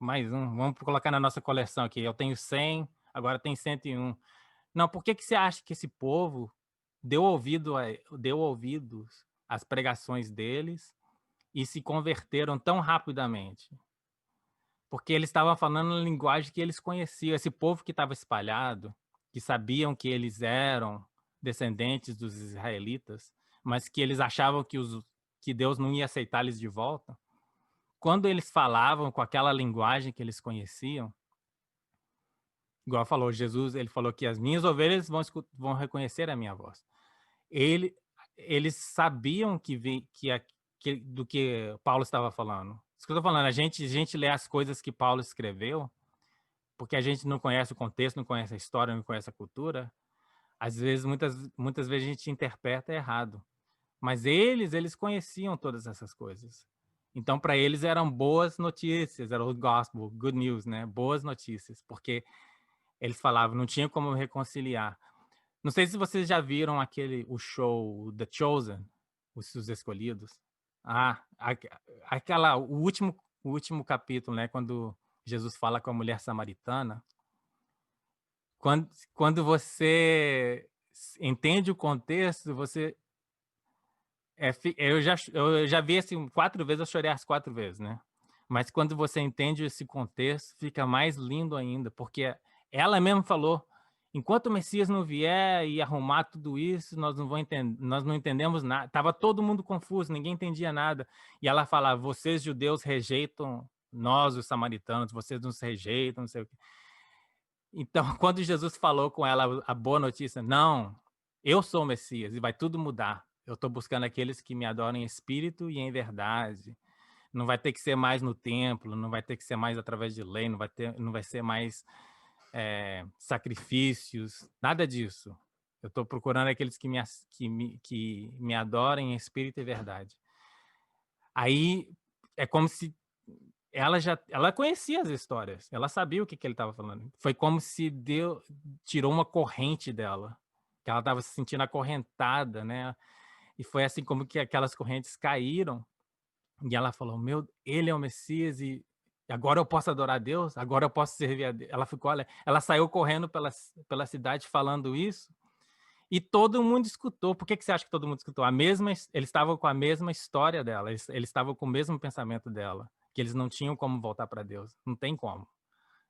Mais um. Vamos colocar na nossa coleção aqui. Eu tenho 100, agora tem 101. Não, por que você acha que esse povo deu ouvidos às pregações deles e se converteram tão rapidamente? Porque eles estavam falando a linguagem que eles conheciam. Esse povo que estava espalhado, que sabiam que eles eram descendentes dos israelitas, mas que eles achavam que Deus não ia aceitar eles de volta. Quando eles falavam com aquela linguagem que eles conheciam, igual falou Jesus, ele falou que as minhas ovelhas vão reconhecer a minha voz. Eles sabiam do que Paulo estava falando. Isso que eu estou falando, a gente lê as coisas que Paulo escreveu, porque a gente não conhece o contexto, não conhece a história, não conhece a cultura. Às vezes, muitas vezes a gente interpreta errado. Mas eles conheciam todas essas coisas. Então, para eles eram boas notícias, era o gospel, good news, né? Boas notícias, porque eles falavam, não tinha como reconciliar. Não sei se vocês já viram o show The Chosen, os Escolhidos. O último capítulo, né? Quando Jesus fala com a mulher samaritana. Quando você entende o contexto, eu já vi assim 4 vezes, eu chorei as 4 vezes, né? Mas quando você entende esse contexto, fica mais lindo ainda, porque Ela mesma falou, enquanto o Messias não vier e arrumar tudo isso, nós não entendemos nada. Estava todo mundo confuso, ninguém entendia nada. E ela falava, vocês judeus rejeitam nós, os samaritanos, vocês nos rejeitam, não sei o quê. Então, quando Jesus falou com ela a boa notícia, não, eu sou o Messias e vai tudo mudar. Eu estou buscando aqueles que me adoram em espírito e em verdade. Não vai ter que ser mais no templo, não vai ter que ser mais através de lei, não vai ser mais sacrifícios, nada disso. Eu estou procurando aqueles que me adorem em espírito e verdade. Aí é como se ela conhecia as histórias, ela sabia o que ele estava falando. Foi como se Deus tirou uma corrente dela, que ela estava se sentindo acorrentada, né? E foi assim como que aquelas correntes caíram. E ela falou, ele é o Messias e agora eu posso adorar a Deus? Agora eu posso servir a Deus? Ela ficou, olha, ela saiu correndo pela cidade falando isso e todo mundo escutou. Por que você acha que todo mundo escutou? Eles estavam com a mesma história dela, eles estavam com o mesmo pensamento dela, que eles não tinham como voltar para Deus. Não tem como.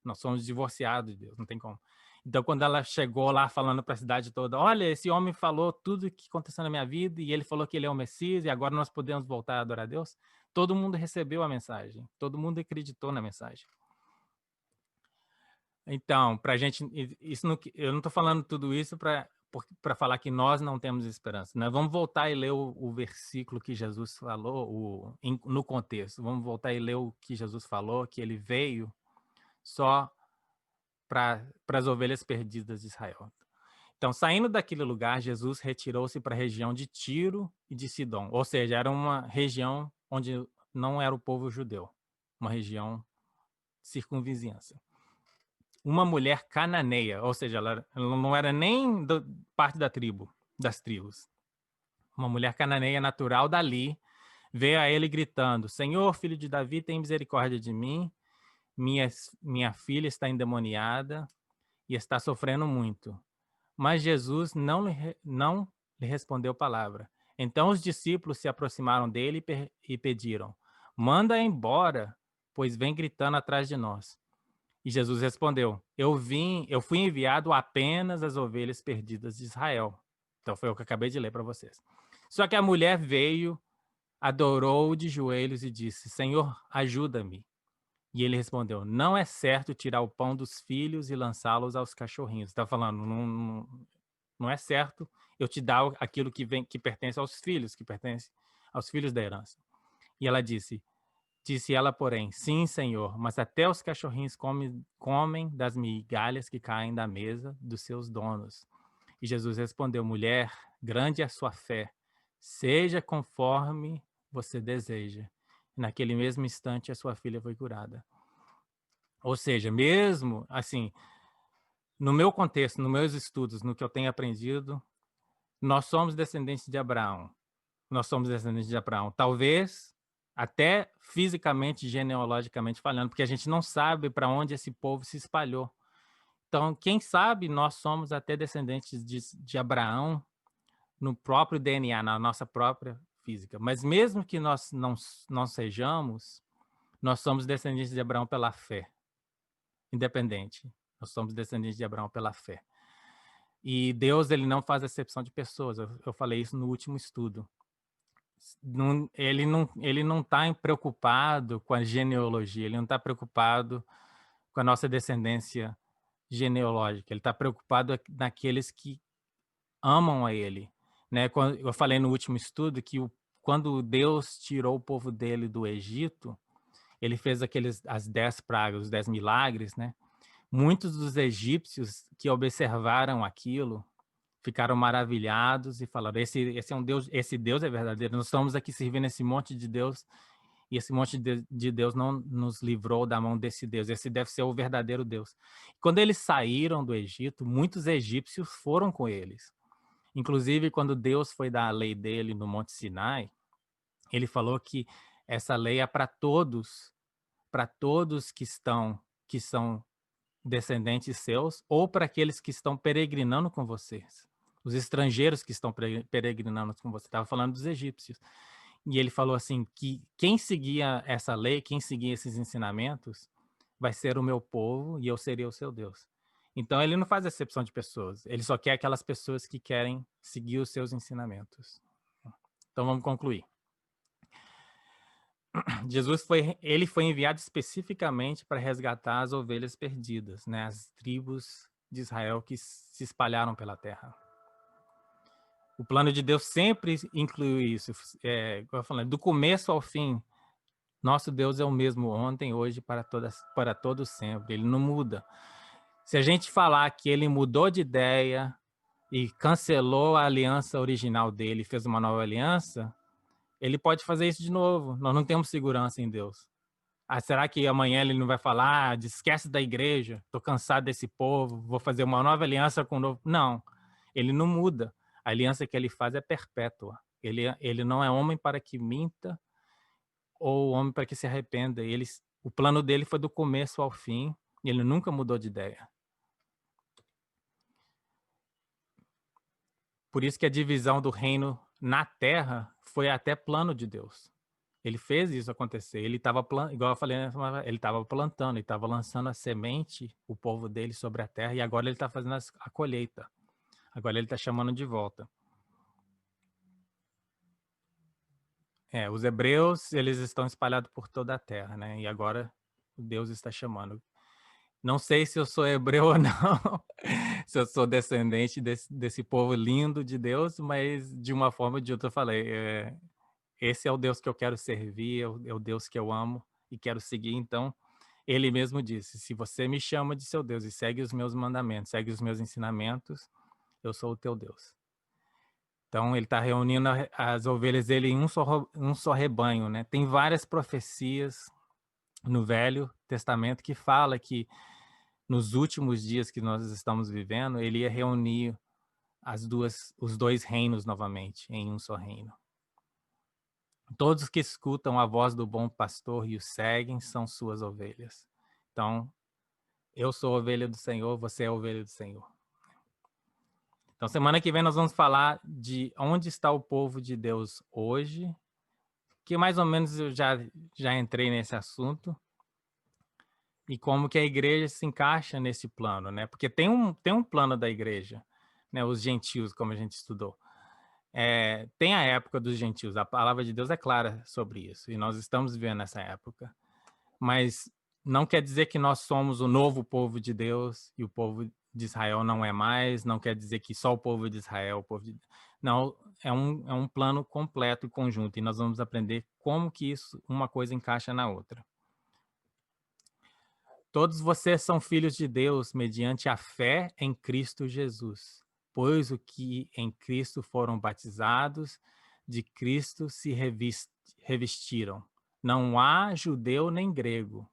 Nós somos divorciados de Deus, não tem como. Então, quando ela chegou lá falando para a cidade toda, olha, esse homem falou tudo o que aconteceu na minha vida e ele falou que ele é o Messias e agora nós podemos voltar a adorar a Deus, todo mundo recebeu a mensagem, todo mundo acreditou na mensagem. Então, para a gente, eu não estou falando tudo isso para falar que nós não temos esperança, né? Vamos voltar e ler o versículo que Jesus falou no contexto. Vamos voltar e ler o que Jesus falou, que ele veio só para as ovelhas perdidas de Israel. Então, saindo daquele lugar, Jesus retirou-se para a região de Tiro e de Sidom, ou seja, era uma região onde não era o povo judeu, uma região circunvizinhança. Uma mulher cananeia, ou seja, ela não era nem parte das tribos. Uma mulher cananeia natural dali, veio a ele gritando, Senhor, filho de Davi, tem misericórdia de mim, minha filha está endemoniada e está sofrendo muito. Mas Jesus não lhe respondeu palavra. Então os discípulos se aproximaram dele e pediram, manda embora, pois vem gritando atrás de nós. E Jesus respondeu, eu fui enviado apenas às ovelhas perdidas de Israel. Então foi o que eu acabei de ler para vocês. Só que a mulher veio, adorou de joelhos e disse, Senhor, ajuda-me. E ele respondeu, não é certo tirar o pão dos filhos e lançá-los aos cachorrinhos. Está falando, não é certo eu te dar aquilo que pertence aos filhos, que pertence aos filhos da herança. E ela disse ela, porém, sim, Senhor, mas até os cachorrinhos comem das migalhas que caem da mesa dos seus donos. E Jesus respondeu, mulher, grande é a sua fé, seja conforme você deseja. E naquele mesmo instante, a sua filha foi curada. Ou seja, mesmo assim, no meu contexto, nos meus estudos, no que eu tenho aprendido, nós somos descendentes de Abraão. Nós somos descendentes de Abraão. Talvez até fisicamente, genealogicamente falando, porque a gente não sabe para onde esse povo se espalhou. Então, quem sabe nós somos até descendentes de Abraão no próprio DNA, na nossa própria física. Mas mesmo que nós não sejamos, nós somos descendentes de Abraão pela fé. Independente. Nós somos descendentes de Abraão pela fé. E Deus, ele não faz acepção de pessoas. Eu falei isso no último estudo. Ele não está preocupado com a genealogia, ele não está preocupado com a nossa descendência genealógica, ele está preocupado naqueles que amam a ele. Né? Eu falei no último estudo que quando Deus tirou o povo dele do Egito, ele fez as 10 pragas, os 10 milagres, né? Muitos dos egípcios que observaram aquilo ficaram maravilhados e falaram, esse é um Deus, esse Deus é verdadeiro, nós estamos aqui servindo esse monte de Deus e esse monte de Deus não nos livrou da mão desse Deus, esse deve ser o verdadeiro Deus. Quando eles saíram do Egito, muitos egípcios foram com eles. Inclusive, quando Deus foi dar a lei dele no Monte Sinai, ele falou que essa lei é para todos que são descendentes seus, ou para aqueles que estão peregrinando com vocês. Os estrangeiros que estão peregrinando com você. Estava falando dos egípcios. E ele falou assim, que quem seguia essa lei, quem seguia esses ensinamentos, vai ser o meu povo e eu serei o seu Deus. Então, ele não faz acepção de pessoas. Ele só quer aquelas pessoas que querem seguir os seus ensinamentos. Então, vamos concluir. Ele foi enviado especificamente para resgatar as ovelhas perdidas, né? As tribos de Israel que se espalharam pela terra. O plano de Deus sempre inclui isso. Como eu falei, do começo ao fim, nosso Deus é o mesmo ontem, hoje, para todos sempre. Ele não muda. Se a gente falar que ele mudou de ideia e cancelou a aliança original dele, fez uma nova aliança, ele pode fazer isso de novo. Nós não temos segurança em Deus. Será que amanhã ele não vai falar, esquece da igreja, estou cansado desse povo, vou fazer uma nova aliança com o novo? Não, ele não muda. A aliança que ele faz é perpétua. Ele não é homem para que minta ou homem para que se arrependa. O plano dele foi do começo ao fim e ele nunca mudou de ideia. Por isso que a divisão do reino na terra foi até plano de Deus. Ele fez isso acontecer. Ele estava, igual eu falei, ele estava plantando, ele estava lançando a semente, o povo dele sobre a terra, e agora ele está fazendo a colheita. Agora ele está chamando de volta. Os hebreus, eles estão espalhados por toda a terra, né? E agora Deus está chamando. Não sei se eu sou hebreu ou não, se eu sou descendente desse povo lindo de Deus, mas de uma forma ou de outra eu falei, esse é o Deus que eu quero servir, é o Deus que eu amo e quero seguir. Então, ele mesmo disse, se você me chama de seu Deus e segue os meus mandamentos, segue os meus ensinamentos, eu sou o teu Deus. Então, ele está reunindo as ovelhas dele em um só rebanho, né? Tem várias profecias no Velho Testamento que fala que nos últimos dias que nós estamos vivendo, ele ia reunir os dois reinos novamente em um só reino. Todos que escutam a voz do bom pastor e o seguem são suas ovelhas. Então, eu sou a ovelha do Senhor, você é a ovelha do Senhor. Então, semana que vem nós vamos falar de onde está o povo de Deus hoje, que mais ou menos eu já entrei nesse assunto, e como que a igreja se encaixa nesse plano, né? Porque tem um plano da igreja, né? Os gentios, como a gente estudou. Tem a época dos gentios, a palavra de Deus é clara sobre isso, e nós estamos vivendo essa época. Mas não quer dizer que nós somos o novo povo de Deus e o povo de Israel não é mais, não quer dizer que só o povo de Israel, não, é um plano completo e conjunto, e nós vamos aprender como que uma coisa encaixa na outra. Todos vocês são filhos de Deus mediante a fé em Cristo Jesus, pois o que em Cristo foram batizados, de Cristo se revestiram. Não há judeu nem grego,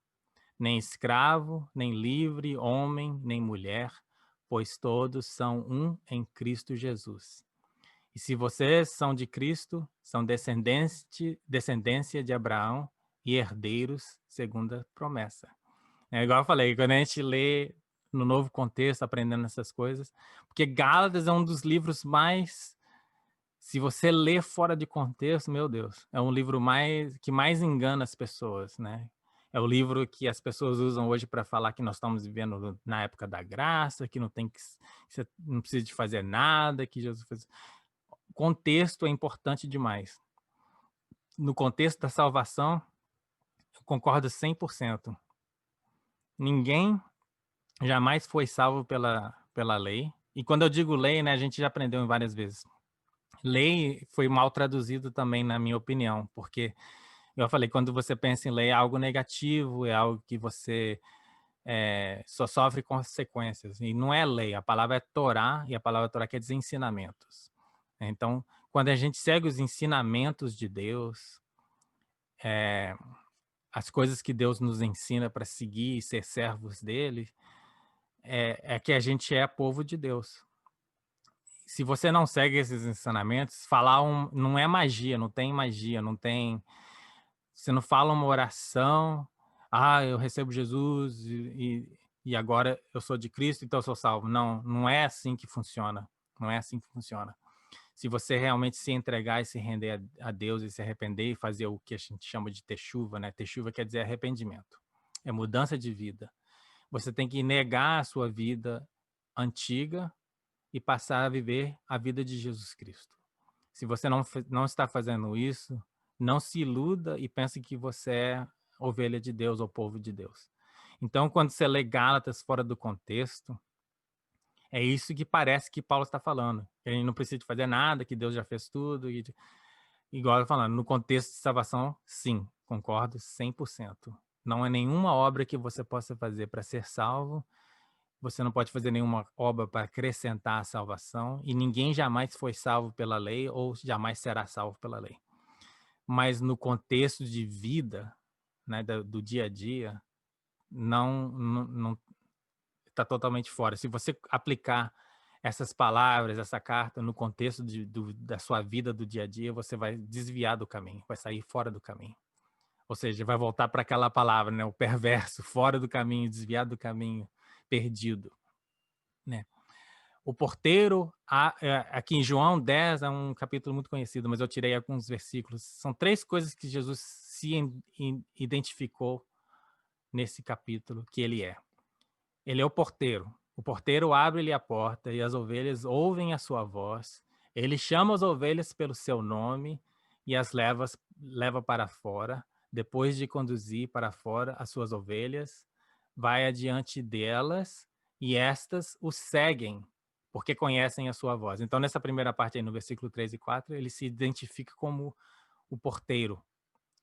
nem escravo, nem livre, homem, nem mulher, pois todos são um em Cristo Jesus. E se vocês são de Cristo, são descendência de Abraão e herdeiros segundo a promessa. Igual eu falei, quando a gente lê no novo contexto, aprendendo essas coisas, porque Gálatas é um dos livros mais, se você lê fora de contexto, meu Deus, é um livro que mais engana as pessoas, né? É o livro que as pessoas usam hoje para falar que nós estamos vivendo na época da graça, que você não precisa de fazer nada, que Jesus fez. O contexto é importante demais. No contexto da salvação, eu concordo 100%. Ninguém jamais foi salvo pela lei. E quando eu digo lei, né, a gente já aprendeu várias vezes. Lei foi mal traduzido também, na minha opinião, porque eu falei, quando você pensa em lei, é algo negativo, é algo que você só sofre consequências. E não é lei, a palavra é Torá, e a palavra Torá quer dizer ensinamentos. Então, quando a gente segue os ensinamentos de Deus, as coisas que Deus nos ensina para seguir e ser servos dele, é que a gente é povo de Deus. Se você não segue esses ensinamentos, não é magia, não tem magia, não tem... Você não fala uma oração, eu recebo Jesus e agora eu sou de Cristo, então eu sou salvo. Não, não é assim que funciona. Não é assim que funciona. Se você realmente se entregar e se render a Deus e se arrepender e fazer o que a gente chama de teshuva, né? Teshuva quer dizer arrependimento. É mudança de vida. Você tem que negar a sua vida antiga e passar a viver a vida de Jesus Cristo. Se você não está fazendo isso, não se iluda e pense que você é ovelha de Deus ou povo de Deus. Então, quando você lê Gálatas fora do contexto, é isso que parece que Paulo está falando. Que a gente não precisa de fazer nada, que Deus já fez tudo. Igual eu falando, no contexto de salvação, sim, concordo 100%. Não é nenhuma obra que você possa fazer para ser salvo. Você não pode fazer nenhuma obra para acrescentar a salvação. E ninguém jamais foi salvo pela lei ou jamais será salvo pela lei. Mas no contexto de vida, né, do dia a dia, não está totalmente fora. Se você aplicar essas palavras, essa carta no contexto da sua vida do dia a dia, você vai desviar do caminho, vai sair fora do caminho. Ou seja, vai voltar para aquela palavra, né, o perverso, fora do caminho, desviado do caminho, perdido, né? O porteiro, aqui em João 10, é um capítulo muito conhecido, mas eu tirei alguns versículos. São 3 coisas que Jesus se identificou nesse capítulo que ele é. Ele é o porteiro. O porteiro abre-lhe a porta e as ovelhas ouvem a sua voz. Ele chama as ovelhas pelo seu nome e as leva para fora. Depois de conduzir para fora as suas ovelhas, vai adiante delas e estas o seguem, porque conhecem a sua voz. Então, nessa primeira parte aí, no versículo 3 e 4, ele se identifica como o porteiro.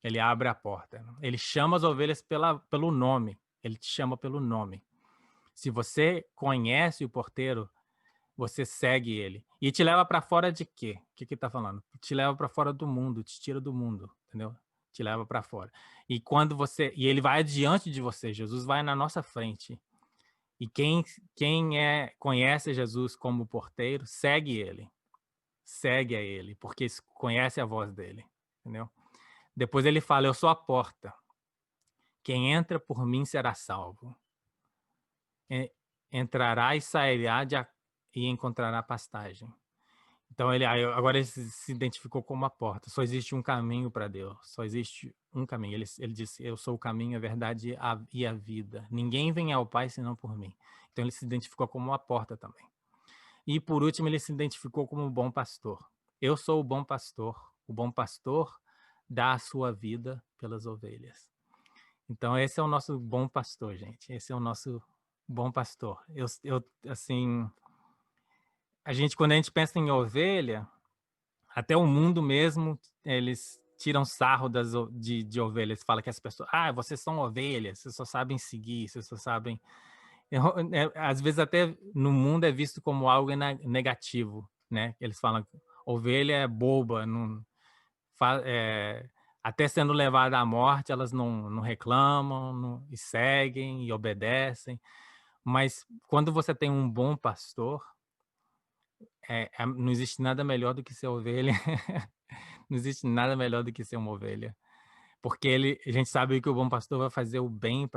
Ele abre a porta. Ele chama as ovelhas pelo nome. Ele te chama pelo nome. Se você conhece o porteiro, você segue ele. E te leva para fora de quê? O que está falando? Te leva para fora do mundo, te tira do mundo, entendeu? Te leva para fora. E ele vai adiante de você, Jesus vai na nossa frente. E quem conhece Jesus como porteiro, segue ele. Segue a ele, porque conhece a voz dele, entendeu? Depois ele fala: eu sou a porta. Quem entra por mim será salvo. Entrará e sairá e encontrará pastagem. Então agora ele se identificou como a porta. Só existe um caminho para Deus. Só existe um caminho. Ele disse: eu sou o caminho, a verdade e a vida. Ninguém vem ao Pai senão por mim. Então ele se identificou como a porta também. E por último ele se identificou como um bom pastor. Eu sou o bom pastor. O bom pastor dá a sua vida pelas ovelhas. Então esse é o nosso bom pastor, gente. Esse é o nosso bom pastor. Assim, quando a gente pensa em ovelha, até o mundo mesmo, eles tiram sarro de ovelhas. Fala que as pessoas, vocês são ovelhas, vocês só sabem seguir, vocês só sabem... Às vezes até no mundo é visto como algo negativo, né? Eles falam que ovelha é boba, não, até sendo levada à morte, elas não reclamam, e seguem e obedecem. Mas quando você tem um bom pastor, não existe nada melhor do que ser ovelha. Não existe nada melhor do que ser uma ovelha. Porque a gente sabe que o bom pastor vai fazer o bem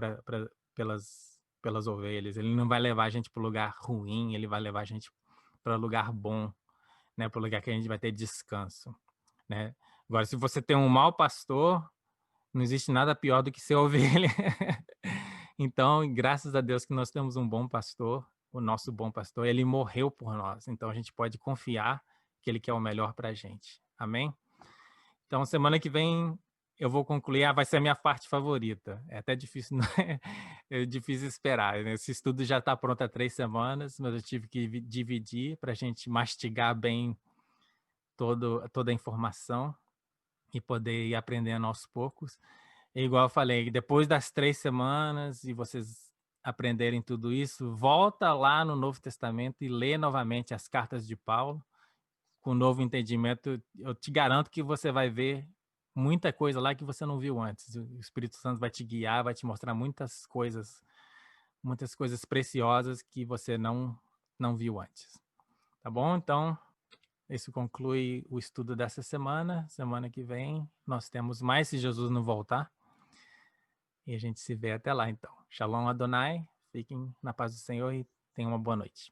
pelas ovelhas. Ele não vai levar a gente para o lugar ruim, ele vai levar a gente para o lugar bom, né? Para o lugar que a gente vai ter descanso, né? Agora, se você tem um mau pastor, não existe nada pior do que ser ovelha. Então, graças a Deus que nós temos um bom pastor, o nosso bom pastor, ele morreu por nós. Então, a gente pode confiar que ele quer o melhor para a gente. Amém? Então, semana que vem eu vou concluir. Vai ser a minha parte favorita. É até difícil, é difícil esperar, né? Esse estudo já está pronto há 3 semanas, mas eu tive que dividir para a gente mastigar bem toda a informação e poder ir aprendendo aos poucos. E igual eu falei, depois das 3 semanas e vocês aprenderem tudo isso, volta lá no Novo Testamento e lê novamente as cartas de Paulo. Com um novo entendimento, eu te garanto que você vai ver muita coisa lá que você não viu antes. O Espírito Santo vai te guiar, vai te mostrar muitas coisas preciosas que você não viu antes. Tá bom? Então, isso conclui o estudo dessa semana. Semana que vem nós temos mais, se Jesus não voltar. E a gente se vê até lá, então. Shalom Adonai. Fiquem na paz do Senhor e tenham uma boa noite.